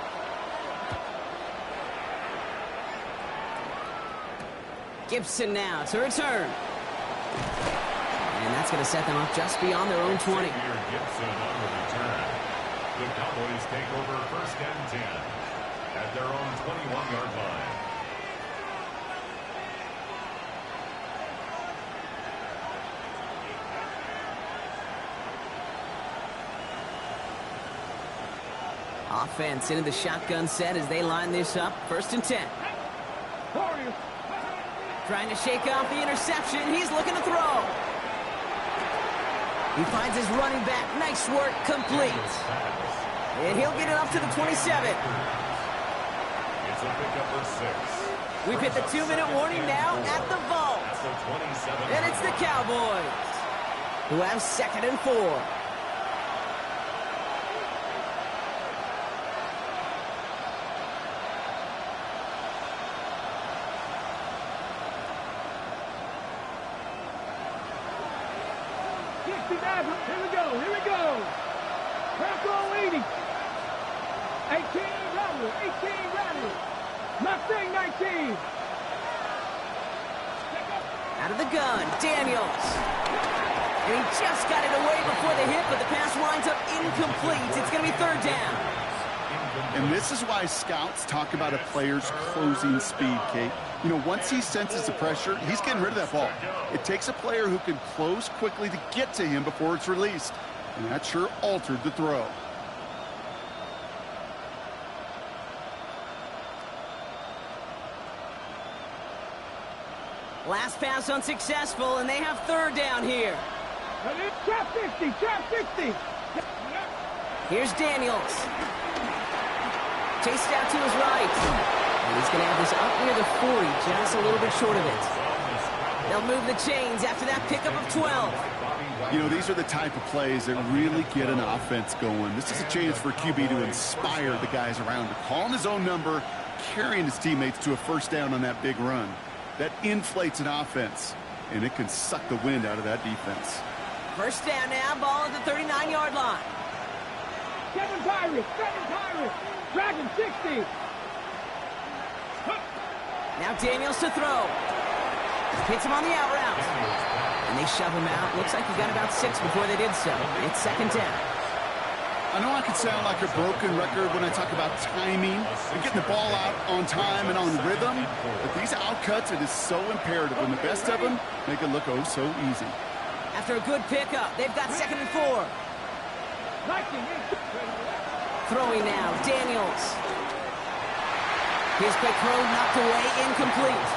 Gibson now to return. And that's going to set them up just beyond their own 20. Gibson on the return. The Cowboys take over 1st and 10 at their own 21-yard line. Offense into the shotgun set as they line this up. 1st and 10. Trying to shake off the interception. He's looking to throw. He finds his running back. Nice work. Complete. And he'll get it up to the 27. It's a pickup for 6. We've hit the 2-minute warning now at the vault. And it's the Cowboys who have 2nd and 4. Here we go. Franco 80. 18 Rattler. 18 Rattler. Mustang 19. Out of the gun, Daniels. And he just got it away before the hit, but the pass winds up incomplete. It's going to be 3rd down. And this is why scouts talk about a player's closing speed, Kate. You know, once he senses the pressure, he's getting rid of that ball. It takes a player who can close quickly to get to him before it's released. And that sure altered the throw. Last pass unsuccessful, and they have 3rd down here. Trap 50, trap 50. Here's Daniels. Chased out to his right. And he's going to have this up near the 40, just a little bit short of it. They'll move the chains after that pickup of 12. You know, these are the type of plays that really get an offense going. This is a chance for QB to inspire the guys around him. Calling his own number, carrying his teammates to a 1st down on that big run. That inflates an offense, and it can suck the wind out of that defense. 1st down now, ball at the 39-yard line. Seven Pirates, Dragon 60. Now Daniels to throw. Hits him on the out route. And they shove him out. Looks like he got about 6 before they did so. It's 2nd down. I know I could sound like a broken record when I talk about timing and getting the ball out on time and on rhythm, but these outcuts, it is so imperative, and the best of them make it look oh so easy. After a good pickup, they've got 2nd and 4. Throwing now, Daniels. His quick throw knocked away, incomplete.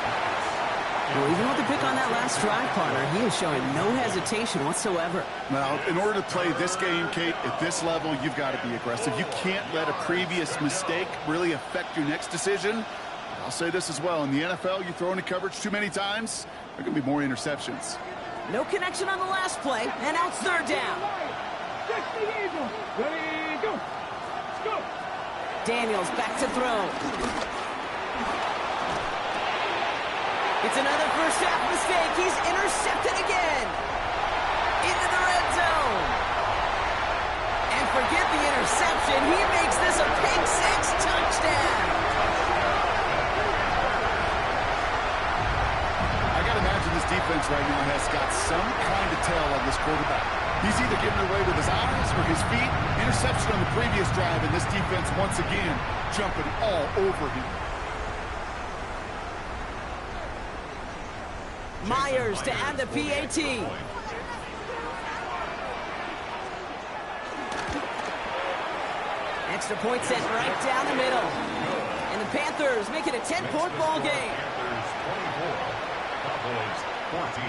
Well, even with the pick on that last drive, partner, he is showing no hesitation whatsoever. Now, in order to play this game, Kate, at this level, you've got to be aggressive. You can't let a previous mistake really affect your next decision. I'll say this as well. In the NFL, you throw into coverage too many times, there are going to be more interceptions. No connection on the last play, and now it's 3rd down. Daniels back to throw. It's another first half mistake. He's intercepted again. Into the red zone. And forget the interception. He makes this a pick 6 touchdown. I got to imagine this defense right now has got some kind of tell on this quarterback. He's either getting away with his eyes or his feet. Interception on the previous drive, and this defense once again jumping all over him. Myers to add the PAT. Extra point set right down the middle. And the Panthers make it a 10-point ball game. Panthers 24, Cowboys 14.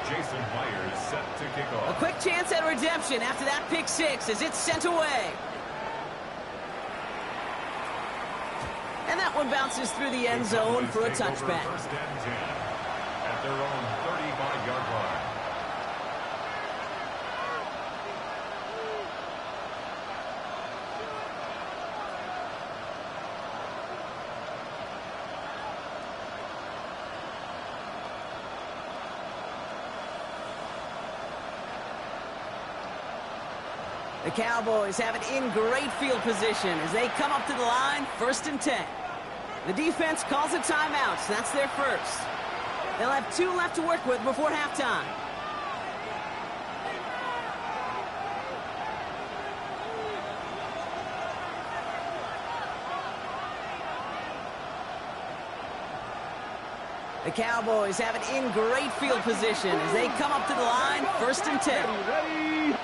Jason Myers set to kick off. A quick chance at redemption after that pick six as it's sent away. And that one bounces through the end zone for a touchback. First and 10 at their own 35-yard line. The Cowboys have it in great field position as they come up to the line, 1st and 10. The defense calls a timeout, so that's their first. They'll have 2 left to work with before halftime. The Cowboys have it in great field position as they come up to the line, 1st and 10.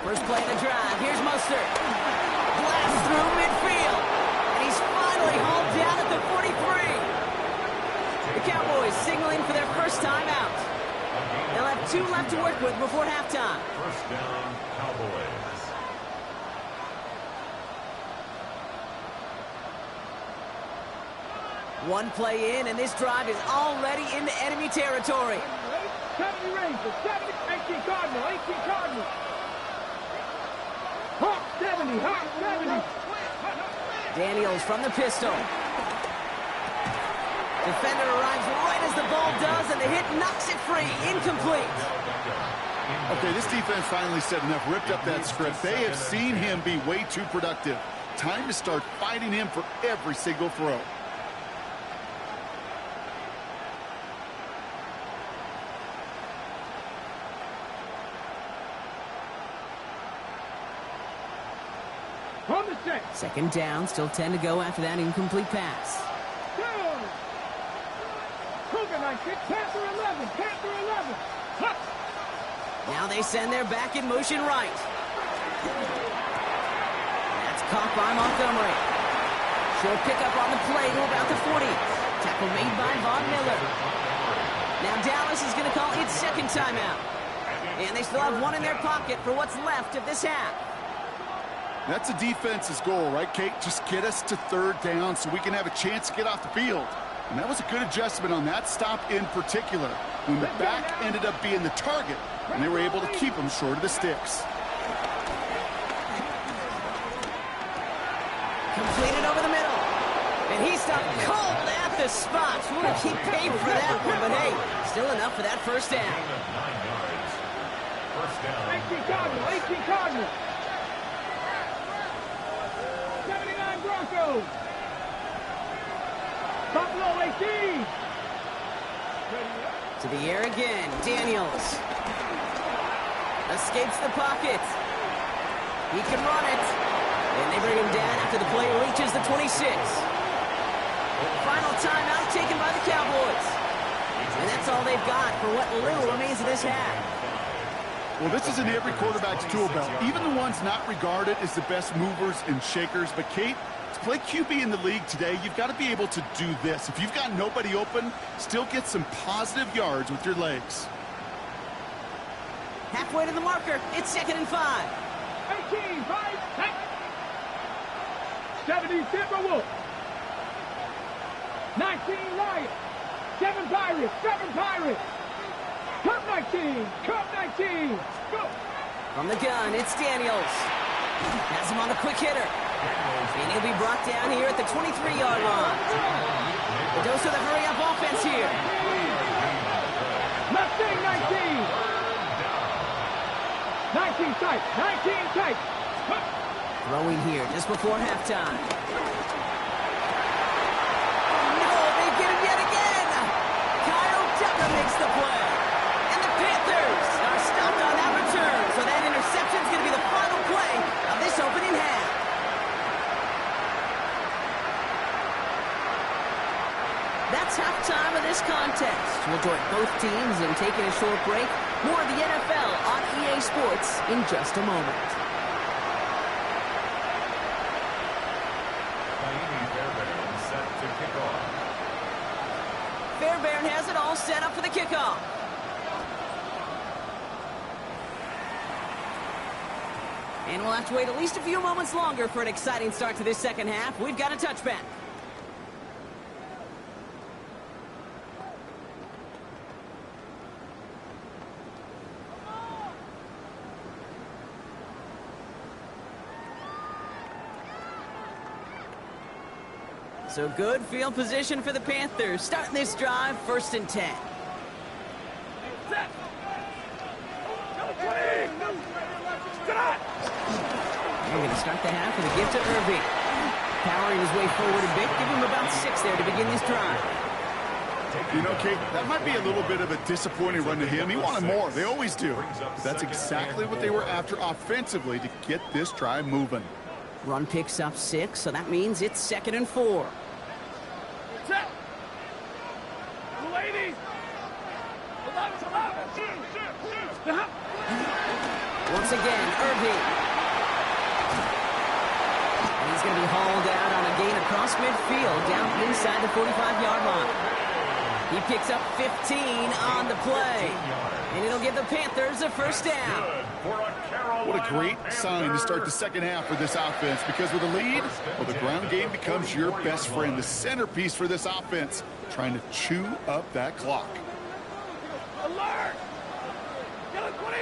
First play of the drive. Here's Mostert. Blast through midfield. And he's finally hauled down at the 43. The Cowboys signaling for their first timeout. They'll have 2 left to work with before halftime. First down, Cowboys. One play in, and this drive is already into enemy territory. 70 Rangers, 70, 18 Cardinal, 18 Cardinal. Hawk 70, Hawk 70. Daniels from the pistol. Defender arrives right as the ball does, and the hit knocks it free. Incomplete. Okay, this defense finally said enough, ripped up that script. They have seen him be way too productive. Time to start fighting him for every single throw. On the set. Second down, still 10 to go after that incomplete pass. Down. Cougar 19, Panther 11, Panther 11. Hut. Now they send their back in motion right. That's caught by Montgomery. Short pickup on the play to about the 40. Tackle made by Von Miller. Now Dallas is going to call its second timeout. And they still have 1 in their pocket for what's left of this half. That's the defense's goal, right, Kate? Just get us to 3rd down so we can have a chance to get off the field. And that was a good adjustment on that stop in particular, when the back ended up being the target, and they were able to keep him short of the sticks. Completed over the middle. And he stopped cold at the spot. We'll keep paying for that one, but hey, still enough for that first down. 9 yards. First down. 18 Cardinal, 18 Cardinal. 79 Broncos. Buffalo 18. To the air again. Daniels. Escapes the pocket. He can run it. And they bring him down after the play reaches the 26. Final timeout taken by the Cowboys. And that's all they've got for what little remains of this half. Well, this is in every quarterback's tool belt. Even the ones not regarded as the best movers and shakers. But, Kate, to play QB in the league today, you've got to be able to do this. If you've got nobody open, still get some positive yards with your legs. Halfway to the marker. It's 2nd and 5. 18, 5, 10. 70 Timberwolves. 19 Lions. 7 Pirates, 7 Pirates. Cup 19, Cup 19. Go. From the gun, it's Daniels. Has him on the quick hitter. And he'll be brought down here at the 23-yard line. A dose of the hurry-up offense here. Mustang 19. 19 tight, 19 tight. Throwing here just before halftime. No, they get him yet again. Kyle Tucker makes the play. teams and taking a short break. More of the NFL on EA Sports in just a moment. Fairbairn set to kick off. Fairbairn has it all set up for the kickoff. And we'll have to wait at least a few moments longer for an exciting start to this second half. We've got a touchback. So good field position for the Panthers. Starting this drive, 1st and 10. They're going to start the half with a give to Irving. Powering his way forward a bit. Give him about 6 there to begin this drive. You know, Kate, that might be a little bit of a disappointing run to him. He wanted more. They always do. That's exactly what they were after offensively to get this drive moving. Run picks up 6, so that means it's 2nd and 4. Set. Ladies. Once again, Irving. And he's going to be hauled out on a gain across midfield, down inside the 45-yard line. He picks up 15 on the play. And it'll give the Panthers a 1st down. What a great sign to start the second half for this offense, because with a lead, well, the ground game becomes your best friend, the centerpiece for this offense, trying to chew up that clock. Alert! Get it, 20!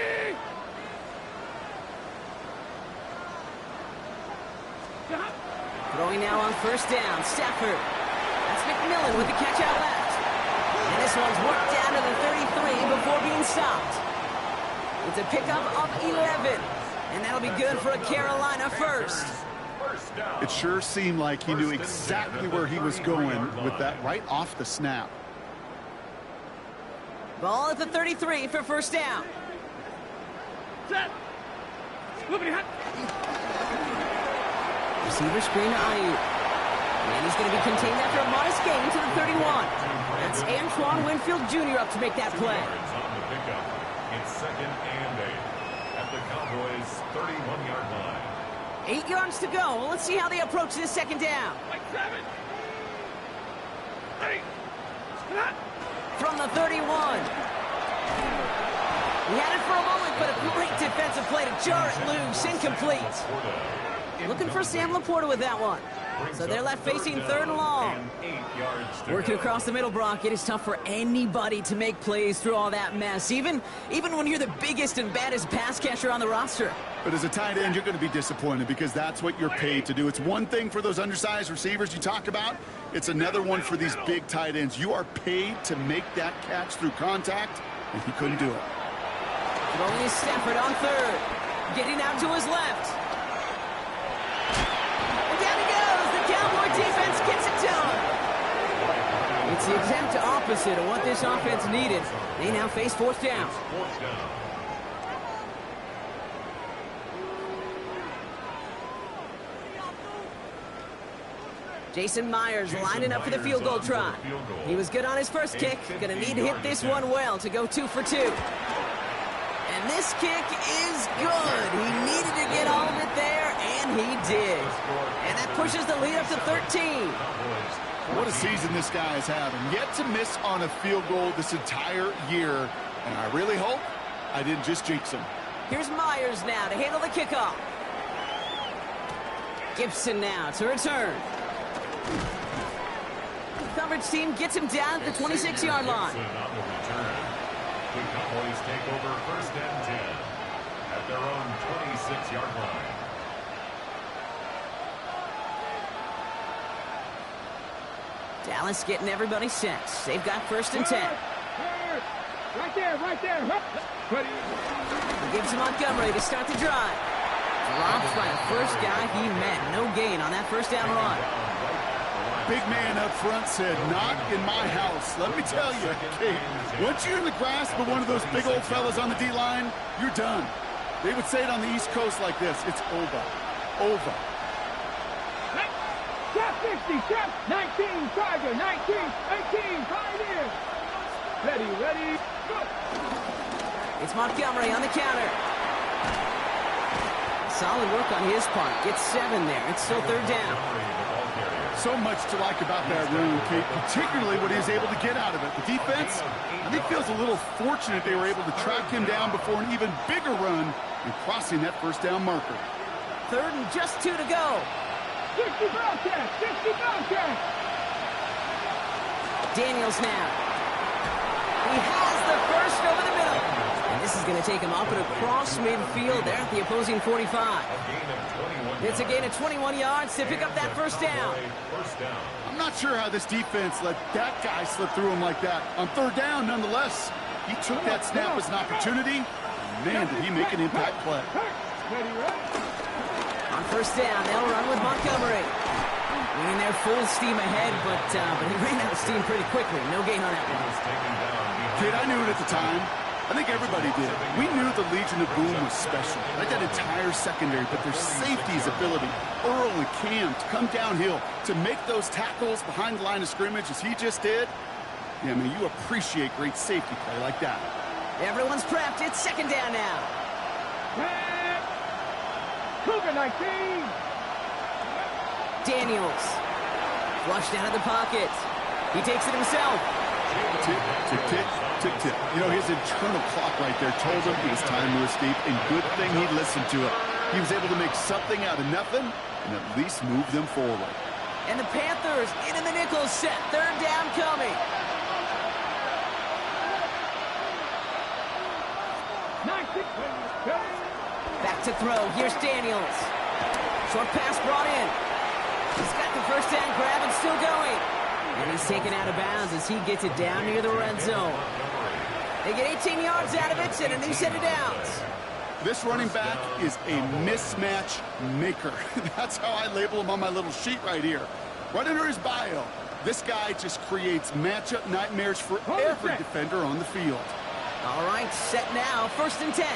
Throwing now on 1st down, Stafford. That's McMillan with the catch out left. And this one's worked down to the 33 before being stopped. It's a pickup of 11. And that'll be good for a Carolina 1st. It sure seemed like he knew exactly where he was going with that right off the snap. Ball at the 33 for 1st down. Set. Receiver screen to Ayuk. And he's going to be contained after a modest gain to the 31. That's Antoine Winfield Jr. up to make that play. It's 2nd and 8 at the Cowboys' 31-yard line. 8 yards to go. Well, let's see how they approach this 2nd down. From the 31. He had it for a moment, but a great defensive play to jar it loose. Incomplete. Looking for Sam Laporta with that one. So they're left facing 3rd and long. Working across the middle, Brock, it is tough for anybody to make plays through all that mess, even when you're the biggest and baddest pass catcher on the roster. But as a tight end, you're going to be disappointed because that's what you're paid to do. It's one thing for those undersized receivers you talk about. It's another one for these big tight ends. You are paid to make that catch through contact, and he couldn't do it. Throwing is Stafford on 3rd. Getting out to his left. Cowboy defense gets it done. It's the exact opposite of what this offense needed. They now face 4th down. Jason Myers lining up for the field goal try. He was good on his first kick. Going to need to hit this one well to go 2 for 2. And this kick is good. He needed to get all of it there, and he did. And that pushes the lead up to 13. What a season this guy is having. Yet to miss on a field goal this entire year. And I really hope I didn't just jinx him. Here's Myers now to handle the kickoff. Gibson now to return. The coverage team gets him down at the 26-yard line. The Cowboys take over 1st and 10 at their own 26-yard line. Dallas getting everybody set. They've got 1st and 10. Right there, right there. He gives to Montgomery to start the drive. Drops by the first guy he met. No gain on that 1st down run. Big man up front said, "Not in my house." Let me tell you, Kate, once you're in the grasp of one of those big old fellas on the D-line, you're done. They would say it on the East Coast like this: it's over. Over. Trap 60, trap 19, Tiger, 19, 18, right in. Ready. It's Montgomery on the counter. Solid work on his part. Gets 7 there. It's still third down. So much to like about that run, Kate, particularly what he was able to get out of it. The defense, I think, feels a little fortunate they were able to track him down before an even bigger run and crossing that first down marker. Third and just 2 to go. 60 Bobcat! 60 Bobcat! Daniels now. He has the first over the middle. And this is going to take him up and across midfield there at the opposing 45. It's a gain of 21 yards to pick up that first down. I'm not sure how this defense let that guy slip through him like that. On third down, nonetheless, he took that snap as an opportunity. Man, did he make an impact play. On first down, they'll run with Montgomery. Winning there full steam ahead, but he ran out of steam pretty quickly. No gain on that one. Kid, I knew it at the time. I think everybody did. We knew the Legion of Boom was special. Like that entire secondary, but their safety's ability, Earl and Cam, to come downhill, to make those tackles behind the line of scrimmage as he just did. Yeah, I mean, you appreciate great safety play like that. Everyone's prepped. It's second down now. Cougar 19. Daniels. Flushed out of the pocket. He takes it himself. Tick, tick, tick, tick, tick. You know, his internal clock right there told him it was time to escape, and good thing he listened to it. He was able to make something out of nothing and at least move them forward. And the Panthers into the nickel set. Third down coming. Back to throw. Here's Daniels. Short pass brought in. He's got the first down grab and still going. And he's taken out of bounds as he gets it down near the red zone. They get 18 yards out of it and a new set of downs. This running back is a mismatch maker. That's how I label him on my little sheet right here. Right under his bio, this guy just creates matchup nightmares for every defender on the field. All right, set now, 1st and 10.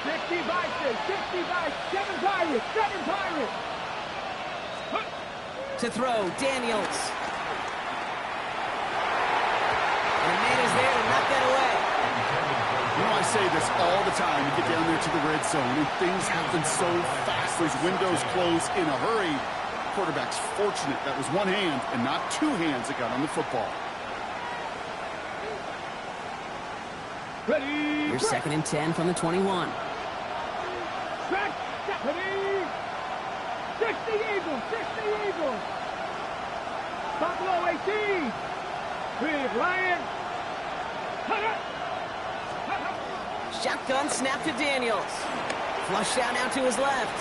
60 by 6, 60 by 7 Pirates, 7 Pirates. To throw, Daniels. And a man is there to knock that away. You know, I say this all the time. You get down there to the red zone, and things happen so fast. Those windows close in a hurry. Quarterback's fortunate that was one hand and not two hands that got on the football. Ready. Here's 2nd and 10 from the 21. Ready. 60 Eagles, 60 Eagles. Buffalo 18. With Ryan. Shotgun snap to Daniels. Flush out now to his left.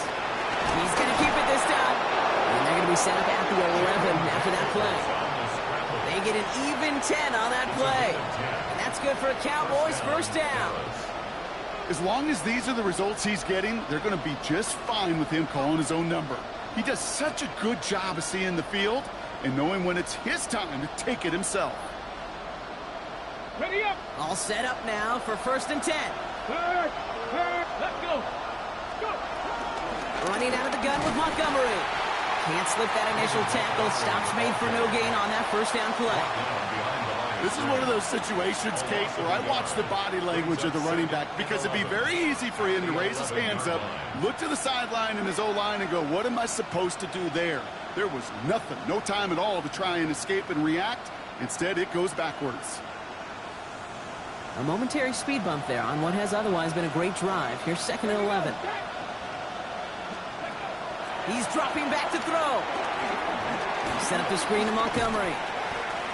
He's going to keep it this time. And they're going to be set up at the 11 after that play. They get an even 10 on that play. And that's good for a Cowboys first down. As long as these are the results he's getting, they're going to be just fine with him calling his own number. He does such a good job of seeing the field and knowing when it's his time to take it himself. Ready up. All set up now for 1st and 10. Let's go. Go. Running out of the gun with Montgomery. Can't slip that initial tackle. Stops made for no gain on that first down play. This is one of those situations, Kate, where I watch the body language of the running back because it'd be very easy for him to raise his hands up, look to the sideline in his O-line and go, what am I supposed to do there? There was nothing, no time at all to try and escape and react. Instead, it goes backwards. A momentary speed bump there on what has otherwise been a great drive. Here's 2nd and 11. He's dropping back to throw. Set up the screen to Montgomery.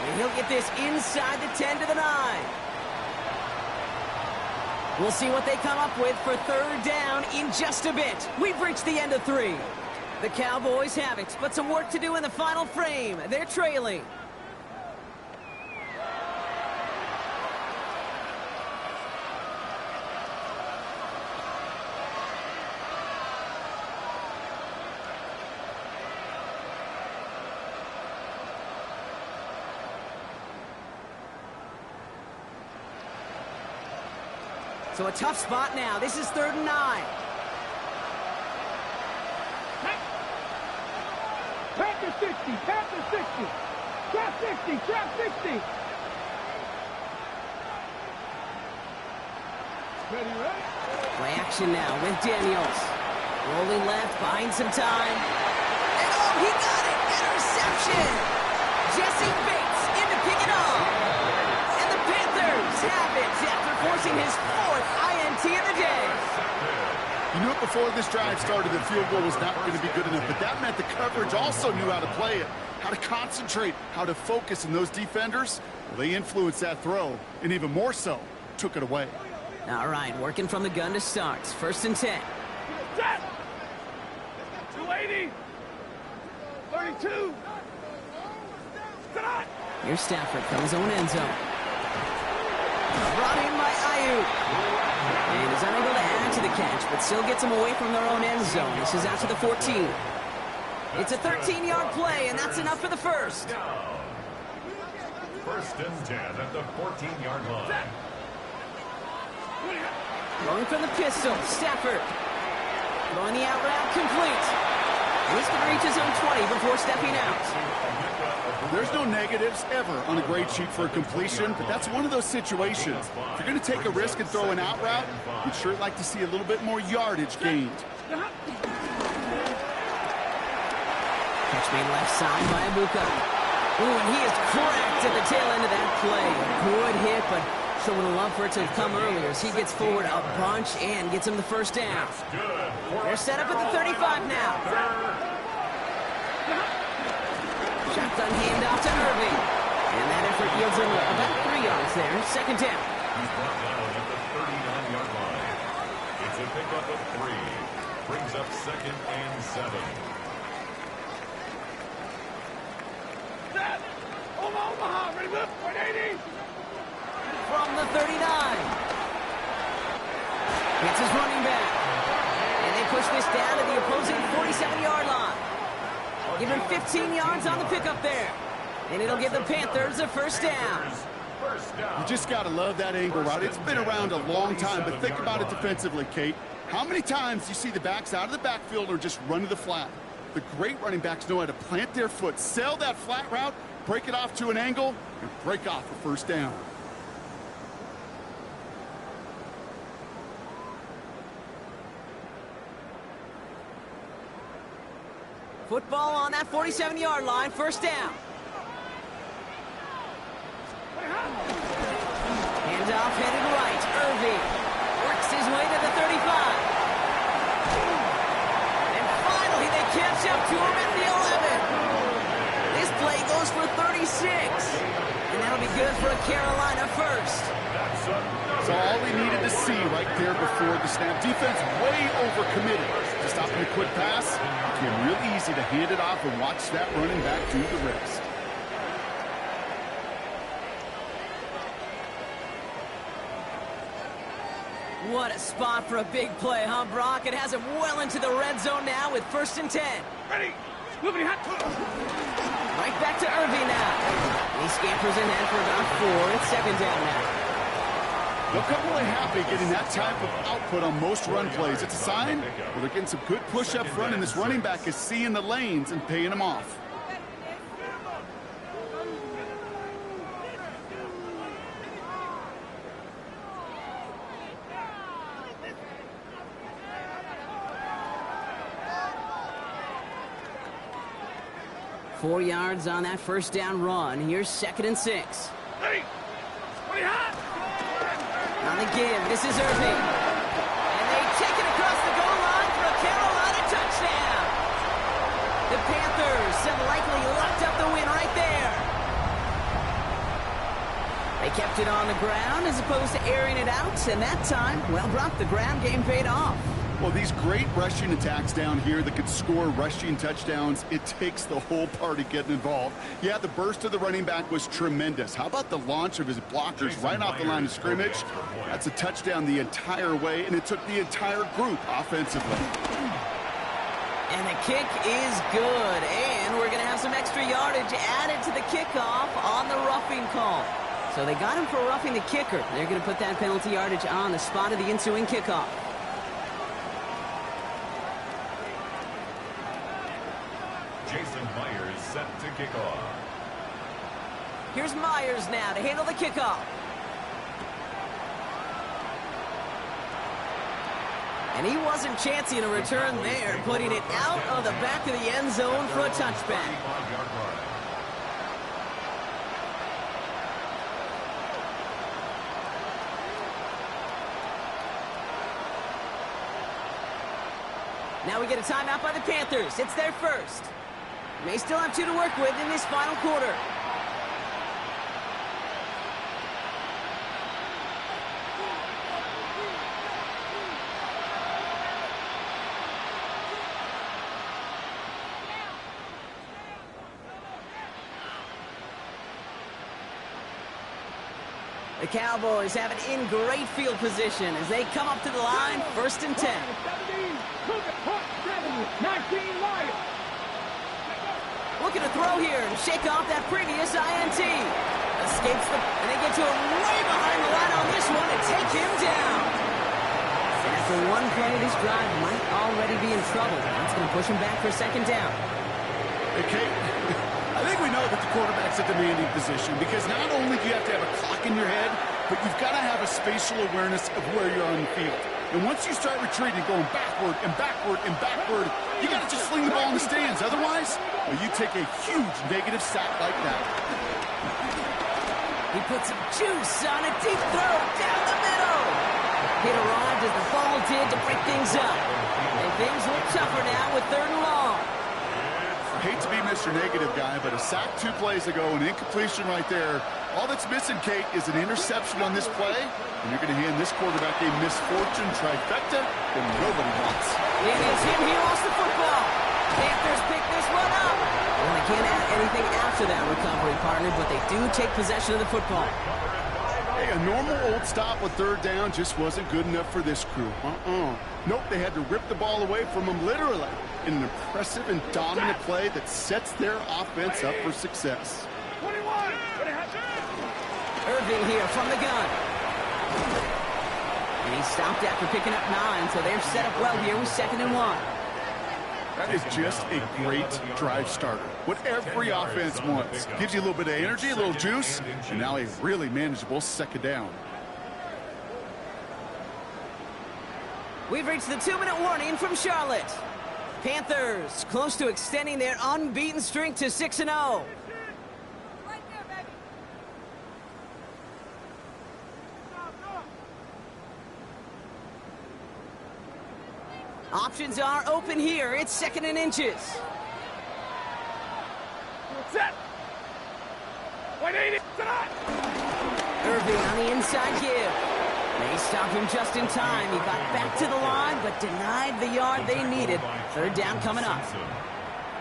And he'll get this inside the 10 to the 9. We'll see what they come up with for 3rd down in just a bit. We've reached the end of 3. The Cowboys have it, but some work to do in the final frame. They're trailing. So a tough spot now. This is 3rd and 9. Panther 60, Panther 60. Trap 60, trap 60. Play action now with Daniels. Rolling left, buying some time. And oh, he got it! Interception! Jesse Bates in to pick it off. And the Panthers have it after forcing his 4th INT of the day. You knew it before this drive started that field goal was not going to be good enough, but that meant the coverage also knew how to play it, how to concentrate, how to focus, and those defenders, well, they influenced that throw, and even more so, took it away. All right, working from the gun to start. 1st and 10. 280. 32. Here's Stafford from his own end zone. Brought in by Ayuk. And is unable to add to the catch, but still gets him away from their own end zone. This is out to the 14. It's a 13-yard play, and that's enough for the first. 1st and 10 at the 14-yard line. Going from the pistol, Stafford. Throwing the out route, complete. And he's going to reach his own 20 before stepping out. There's no negatives ever on a grade sheet for a completion, but that's one of those situations. If you're going to take a risk and throw an out route, you'd sure like to see a little bit more yardage gained. Catch made left side by Ibuka. Ooh, and he is cracked at the tail end of that play. Good hit, but sure would have loved for it to have come earlier as he gets forward a bunch and gets him the first down. They're set up at the 35 now. Shotgun handoff to Irving. And that effort yields him about 3 yards there. 2nd down. He's brought down at the 39-yard line. It's a pickup of 3. Brings up 2nd and 7. Omaha, ready, whip, 180. From the 39. Gets his running back. And they push this down to the opposing 47-yard line. Give him 15 yards on the pickup there. And it'll give the Panthers a first down. You just got to love that angle route. It's been around a long time, but think about it defensively, Kate. How many times you see the backs out of the backfield or just run to the flat? The great running backs know how to plant their foot, sail that flat route, break it off to an angle, and break off a first down. Football on that 47-yard line, first down. Handoff headed right. Irving works his way to the 35. And finally they catch up to him at the 11. This play goes for 36. And that'll be good for a Carolina first. So all we needed to see right there before the snap. Defense way overcommitted. To stop a quick pass, it became real easy to hand it off and watch that running back do the rest. What a spot for a big play, huh, Brock? It has him well into the red zone now with 1st and 10. Ready, moving hot. Right back to Irving now. He scampers ahead for about 4. It's 2nd down now. They'll come really happy getting that type of output on most run plays. It's a sign where they're getting some good push up front, and this running back is seeing the lanes and paying them off. Four yards on that first down run. Here's 2nd and 6. Ready, hot. On the give, this is Irving. And they take it across the goal line for a Carolina touchdown. The Panthers have likely locked up the win right there. They kept it on the ground as opposed to airing it out, and that time, well, Brock, the ground game paid off. Well, these great rushing attacks down here that could score rushing touchdowns, it takes the whole party getting involved. Yeah, the burst of the running back was tremendous. How about the launch of his blockers right off the line of scrimmage? That's a touchdown the entire way, and it took the entire group offensively. And the kick is good, and we're going to have some extra yardage added to the kickoff on the roughing call. So they got him for roughing the kicker. They're going to put that penalty yardage on the spot of the ensuing kickoff. Jason Myers set to kick off. Here's Myers now to handle the kickoff. And he wasn't chancing a return there, putting it out of the back of the end zone for a touchback. Now we get a timeout by the Panthers. It's their first. They still have 2 to work with in this final quarter. The Cowboys have it in great field position as they come up to the line, 1st and 10. 19 Lions. Looking to throw here and shake off that previous INT. Escapes and they get to him way behind the line on this one and take him down. And after one play, this drive might already be in trouble. That's going to push him back for 2nd down. Okay. I think we know that the quarterback's a demanding position because not only do you have to have a clock in your head, but you've got to have a spatial awareness of where you're on the field. And once you start retreating, going backward and backward and backward, you got to just sling the ball in the stands. Otherwise, well, you take a huge negative sack like that. He puts some juice on a deep throw down the middle. It arrived as the ball did to break things up. And things look tougher now with 3rd and long. I hate to be Mr. Negative guy, but a sack 2 plays ago, an incompletion right there. All that's missing, Kate, is an interception on this play, and you're going to hand this quarterback a misfortune trifecta that nobody wants. It is him. He lost the football. Panthers pick this one up. Well, they can't add anything after that recovery, partner, but they do take possession of the football. Hey, a normal old stop with 3rd down just wasn't good enough for this crew. Nope, they had to rip the ball away from them literally in an impressive and dominant play that sets their offense up for success. 21. Irving here from the gun. And he stopped after picking up 9, so they're set up well here with 2nd and 1. That is just a great drive starter. What every offense wants. Gives you a little bit of energy, a little juice, and now a really manageable 2nd down. We've reached the 2-minute warning from Charlotte. Panthers close to extending their unbeaten streak to 6-0. Options are open here. It's 2nd and inches. Set. 180. Irving on the inside give. They stopped him just in time. He got back to the line, but denied the yard they needed. 3rd down coming up.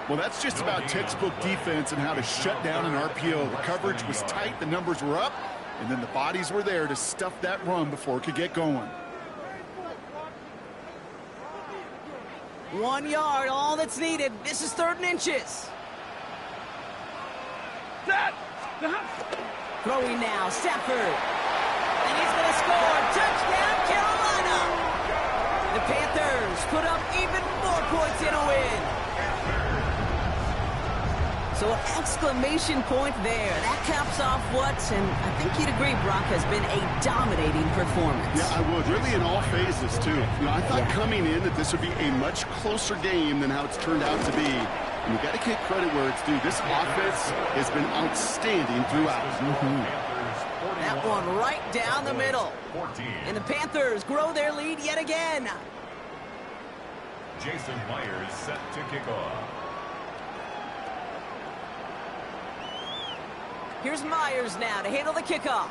Well, that's just about textbook defense and how to shut down an RPO. The coverage was tight, the numbers were up, and then the bodies were there to stuff that run before it could get going. 1 yard, all that's needed. This is 3rd and inches. Set. Throwing now, Stafford. And he's going to score. Touchdown, Carolina. The Panthers put up even more points in a win. So an exclamation point there. That caps off what, and I think you'd agree, Brock, has been a dominating performance. Yeah, I would. Really in all phases, too. You know, I thought coming in that this would be a much closer game than how it's turned out to be. And you got to give credit where it's due. This offense has been outstanding throughout. That one right down the middle. And the Panthers grow their lead yet again. Jason Myers set to kick off. Here's Myers now to handle the kickoff.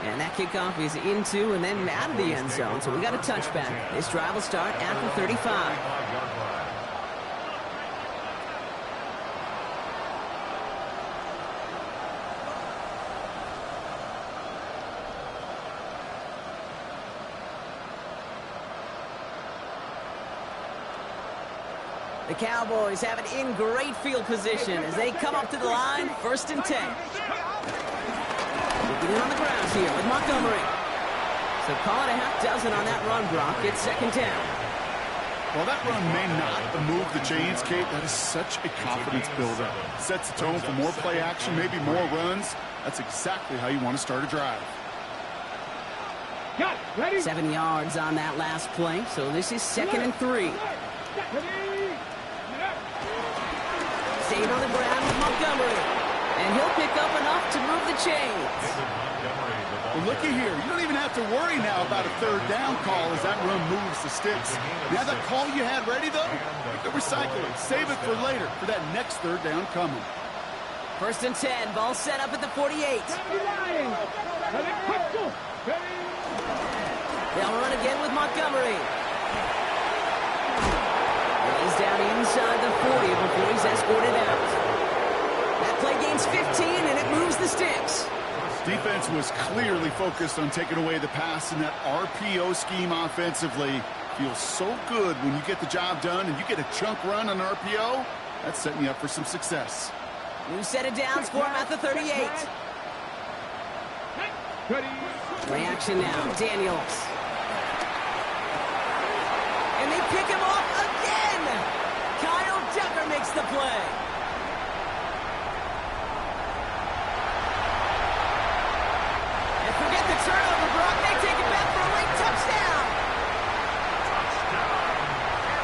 And that kickoff is into and then out of the end zone. So we got a touchback. This drive will start after 35. The Cowboys have it in great field position as they come up to the line, 1st and 10. Looking in on the ground here with Montgomery. So call it a half dozen on that run, Brock. It's 2nd down. Well, that run may not move the chains, Kate. That is such a confidence builder. Sets the tone for more play action, maybe more runs. That's exactly how you want to start a drive. Got it. Ready? 7 yards on that last play, so this is 2nd and 3. Stayed on the ground with Montgomery, and he'll pick up enough to move the chains. Well, looky here. You don't even have to worry now about a 3rd down call as that run moves the sticks. Now that call you had ready, though, you can recycle it. Save it for later for that next 3rd down coming. 1st and 10. Ball set up at the 48. They'll run again with Montgomery. He's down inside the 40 before he's escorted out. That play gains 15, and it moves the sticks. Defense was clearly focused on taking away the pass in that RPO scheme offensively. Feels so good when you get the job done and you get a chunk run on RPO. That's setting you up for some success. New set of downs for him at the 38. Reaction now, Daniels. And they pick him off again! Kyle Tucker makes the play. And forget the turnover, Brock. They take it back for a late touchdown.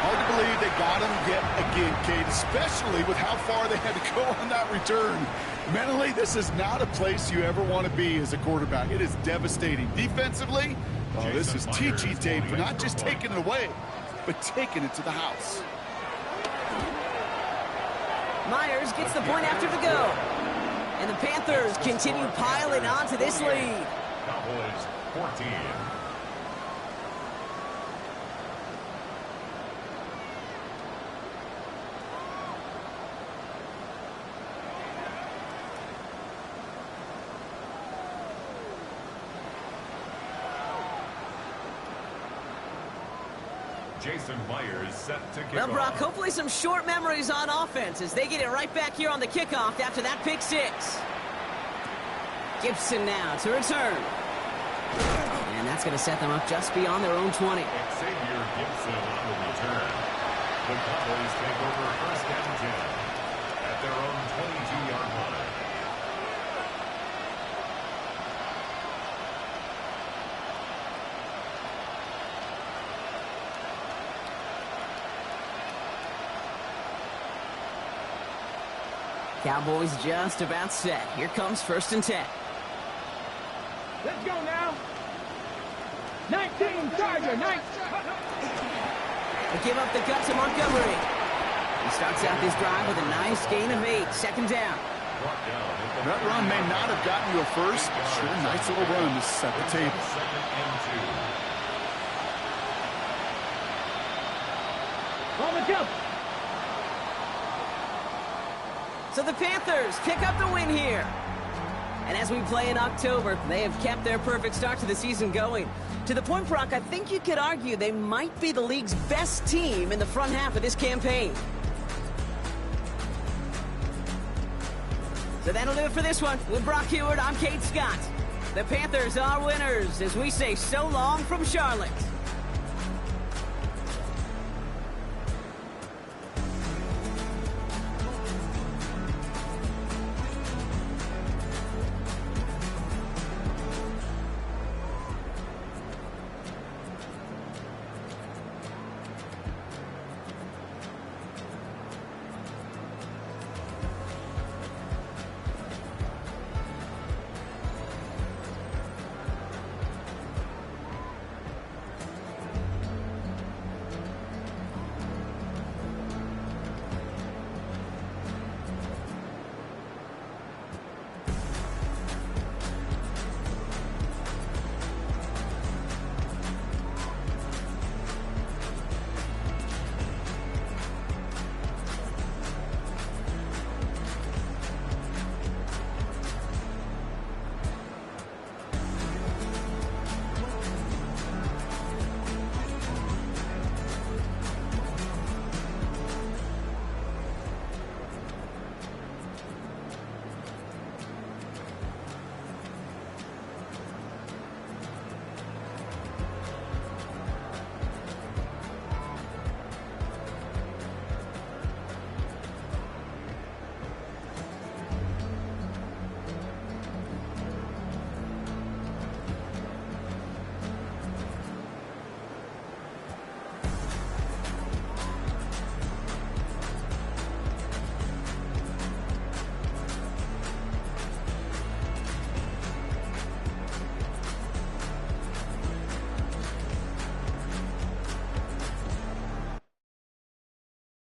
Hard to believe they got him yet again, Kate, especially with how far they had to go on that return. Mentally, this is not a place you ever want to be as a quarterback. It is devastating. Defensively, oh, this is TG tape for not just taking it away, but taking it to the house. Myers gets the point after the go. And the Panthers continue piling onto this lead. Cowboys 14. Jason Myers set to kick Well, Brock, off. hopefully some short memories on offense as they get it right back here on the kickoff after that pick six. Gibson now to return. And that's going to set them up just beyond their own 20. Xavier Gibson on the return. The Cowboys take over 1st and 10 at their own 22-yard line. Cowboys just about set. Here comes 1st and 10. Let's go now. 19, Charger, 19. They give up the cut to Montgomery. He starts out this drive with a nice gain of 8. 2nd down. That run may not have gotten you a first. Sure, nice little run to set the table. 2nd and 2. On the jump. So the Panthers pick up the win here. And as we play in October, they have kept their perfect start to the season going. To the point, Brock, I think you could argue they might be the league's best team in the front half of this campaign. So that'll do it for this one. With Brock Heward, I'm Kate Scott. The Panthers are winners as we say so long from Charlotte.